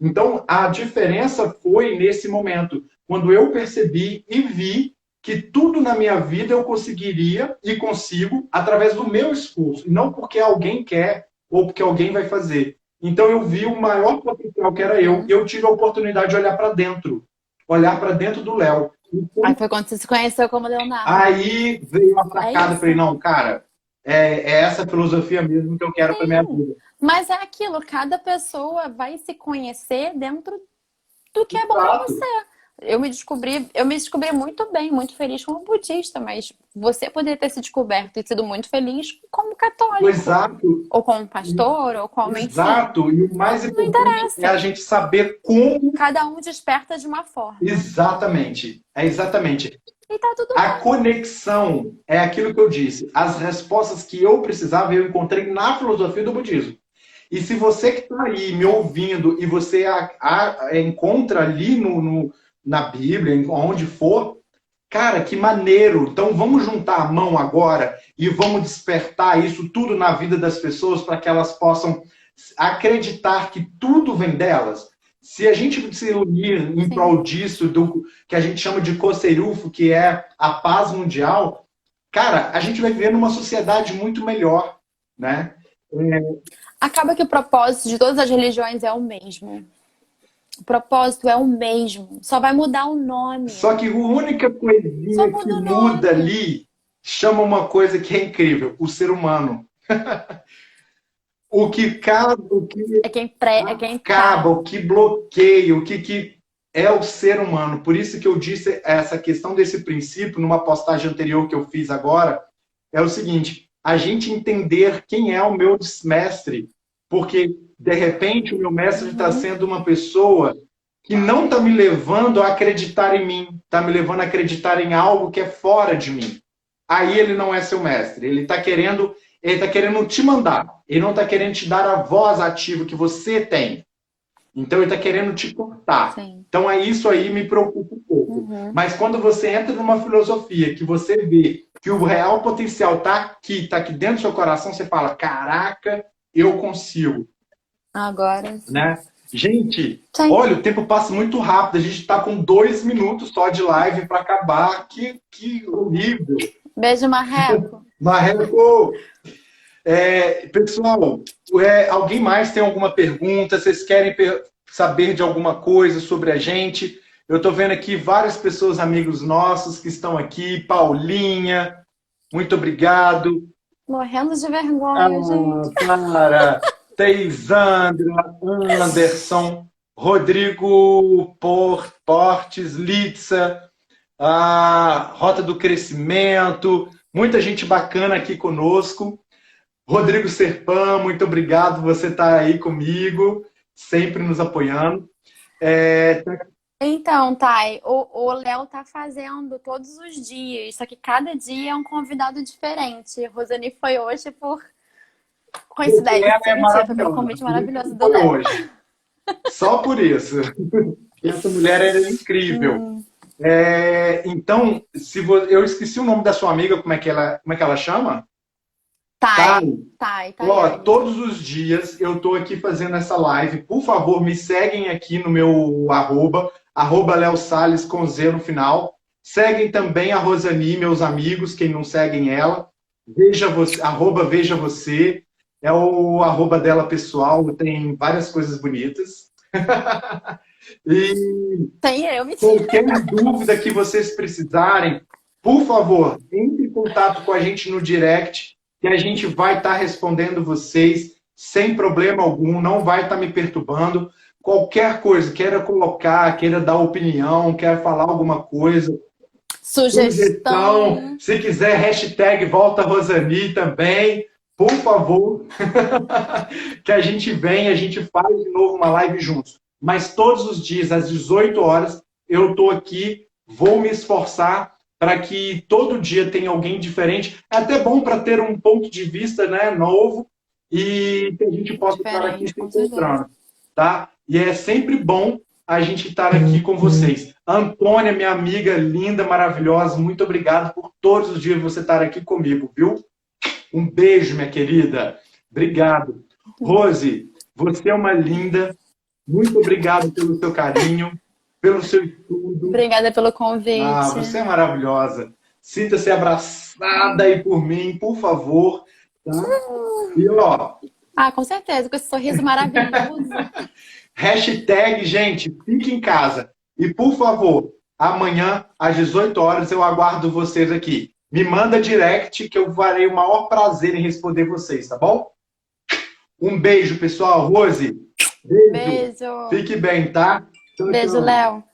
[SPEAKER 1] Então, a diferença foi nesse momento, quando eu percebi e vi que tudo na minha vida eu conseguiria e consigo através do meu esforço, e não porque alguém quer ou porque alguém vai fazer. Então, eu vi o maior potencial que era eu, e eu tive a oportunidade de olhar para dentro do Léo.
[SPEAKER 2] Aí foi quando você se conheceu como Leonardo.
[SPEAKER 1] Aí veio uma
[SPEAKER 2] É
[SPEAKER 1] sacada, eu falei,
[SPEAKER 2] isso.
[SPEAKER 1] não, cara, é essa filosofia mesmo que eu quero para minha vida.
[SPEAKER 2] Mas é aquilo, cada pessoa vai se conhecer dentro do que é bom pra
[SPEAKER 1] Exato,
[SPEAKER 2] você. Eu me descobri muito bem, muito feliz como budista, mas você poderia ter se descoberto e sido muito feliz como católico,
[SPEAKER 1] exato,
[SPEAKER 2] ou como pastor, ou como, enfim.
[SPEAKER 1] exato. E o mais
[SPEAKER 2] Não
[SPEAKER 1] importante é a
[SPEAKER 2] interessa.
[SPEAKER 1] gente saber como.
[SPEAKER 2] Cada um desperta de uma forma.
[SPEAKER 1] Exatamente, é exatamente.
[SPEAKER 2] E tá tudo
[SPEAKER 1] A
[SPEAKER 2] bem.
[SPEAKER 1] conexão é aquilo que eu disse. As respostas que eu precisava, eu encontrei na filosofia do budismo. E se você que está aí me ouvindo e você encontra ali na Bíblia, onde for, cara, que maneiro. Então vamos juntar a mão agora e vamos despertar isso tudo na vida das pessoas para que elas possam acreditar que tudo vem delas. Se a gente se unir em
[SPEAKER 2] Sim.
[SPEAKER 1] prol disso, do que a gente chama de Koseirufo, que é a paz mundial, cara, a gente vai viver numa sociedade muito melhor, né?
[SPEAKER 2] Acaba que o propósito de todas as religiões é o mesmo. O propósito é o mesmo. Só vai mudar o nome.
[SPEAKER 1] Só que a única
[SPEAKER 2] Só
[SPEAKER 1] coisinha que
[SPEAKER 2] muda o
[SPEAKER 1] muda
[SPEAKER 2] nome.
[SPEAKER 1] ali chama uma coisa que é incrível, o ser humano. O que cabe, o que
[SPEAKER 2] É quem
[SPEAKER 1] acaba,
[SPEAKER 2] tá.
[SPEAKER 1] o que bloqueia, que é o ser humano. Por isso que eu disse essa questão desse princípio numa postagem anterior que eu fiz agora, é o seguinte, a gente entender quem é o meu mestre, porque de repente o meu mestre está
[SPEAKER 2] Uhum.
[SPEAKER 1] sendo uma pessoa que não está me levando a acreditar em mim, está me levando a acreditar em algo que é fora de mim. Aí ele não é seu mestre, ele está querendo te mandar, ele não está querendo te dar a voz ativa que você tem. Então ele está querendo te cortar.
[SPEAKER 2] Sim.
[SPEAKER 1] Então é isso aí me preocupa um pouco.
[SPEAKER 2] Uhum.
[SPEAKER 1] Mas quando você entra numa filosofia que você vê que o real potencial está aqui dentro do seu coração, você fala, caraca, eu consigo,
[SPEAKER 2] Agora sim.
[SPEAKER 1] né? Gente,
[SPEAKER 2] Sim.
[SPEAKER 1] olha, o tempo passa muito rápido. A gente está com 2 minutos só de live para acabar. Que horrível.
[SPEAKER 2] Beijo, Marreco.
[SPEAKER 1] Marreco, pessoal, alguém mais tem alguma pergunta? Vocês querem saber de alguma coisa sobre a gente? Eu estou vendo aqui várias pessoas, amigos nossos, que estão aqui. Paulinha, muito obrigado.
[SPEAKER 2] Morrendo de
[SPEAKER 1] Ah,
[SPEAKER 2] vergonha, gente.
[SPEAKER 1] para. Teisandra, Anderson, Rodrigo Portes, Litza, a Rota do Crescimento, muita gente bacana aqui conosco. Rodrigo Serpã, muito obrigado, você está aí comigo, sempre nos apoiando.
[SPEAKER 2] Então, Thay, o Léo tá fazendo todos os dias, só que cada dia é um convidado diferente. Rosane foi hoje por
[SPEAKER 1] Porque ela
[SPEAKER 2] coincidência.
[SPEAKER 1] é
[SPEAKER 2] Mentira, foi pelo
[SPEAKER 1] maravilhosa,
[SPEAKER 2] convite
[SPEAKER 1] por isso
[SPEAKER 2] maravilhoso
[SPEAKER 1] que
[SPEAKER 2] do
[SPEAKER 1] foi
[SPEAKER 2] Léo.
[SPEAKER 1] hoje. Só por isso. Essa mulher é incrível.
[SPEAKER 2] Hum,
[SPEAKER 1] Então, eu esqueci o nome da sua amiga, como é que ela chama? Tá.
[SPEAKER 2] Thay,
[SPEAKER 1] Ó,
[SPEAKER 2] Tayane.
[SPEAKER 1] todos os dias eu tô aqui fazendo essa live. Por favor, me seguem aqui no meu arroba Léo Salles com Z no final. Seguem também a Rosani, meus amigos, quem não seguem ela. Veja você, Veja você. É o arroba dela pessoal, tem várias coisas bonitas. E
[SPEAKER 2] Tem eu, mentira.
[SPEAKER 1] qualquer dúvida que vocês precisarem, por favor, entre em contato com a gente no direct, que a gente vai estar respondendo vocês sem problema algum, não vai estar me perturbando. Qualquer coisa, queira colocar, queira dar opinião, quer falar alguma coisa, sugestão,
[SPEAKER 2] Sugestão.
[SPEAKER 1] se quiser, hashtag Volta Rosani também, por favor, que a gente vem, a gente faz de novo uma live juntos. Mas todos os dias, às 18 horas, eu estou aqui, vou me esforçar para que todo dia tenha alguém diferente. É até bom para ter um ponto de vista, né, novo e que a gente possa estar aqui
[SPEAKER 2] Diferente,
[SPEAKER 1] se
[SPEAKER 2] com certeza.
[SPEAKER 1] encontrando, tá? E é sempre bom a gente estar aqui com vocês. Antônia, minha amiga linda, maravilhosa, muito obrigado por todos os dias você estar aqui comigo, viu? Um beijo, minha querida. Obrigado. Rose, você é uma linda. Muito obrigado pelo seu carinho, pelo seu estudo.
[SPEAKER 2] Obrigada pelo convite.
[SPEAKER 1] Você é maravilhosa. Sinta-se abraçada aí por mim, por favor. Tá? E, ó,
[SPEAKER 2] Com certeza, com esse sorriso maravilhoso.
[SPEAKER 1] hashtag, gente, fique em casa. E, por favor, amanhã, às 18 horas, eu aguardo vocês aqui. Me manda direct que eu farei o maior prazer em responder vocês, tá bom? Um beijo, pessoal. Rose, beijo.
[SPEAKER 2] Beijo.
[SPEAKER 1] Fique bem, tá? Tchau,
[SPEAKER 2] Beijo,
[SPEAKER 1] tchau.
[SPEAKER 2] Léo.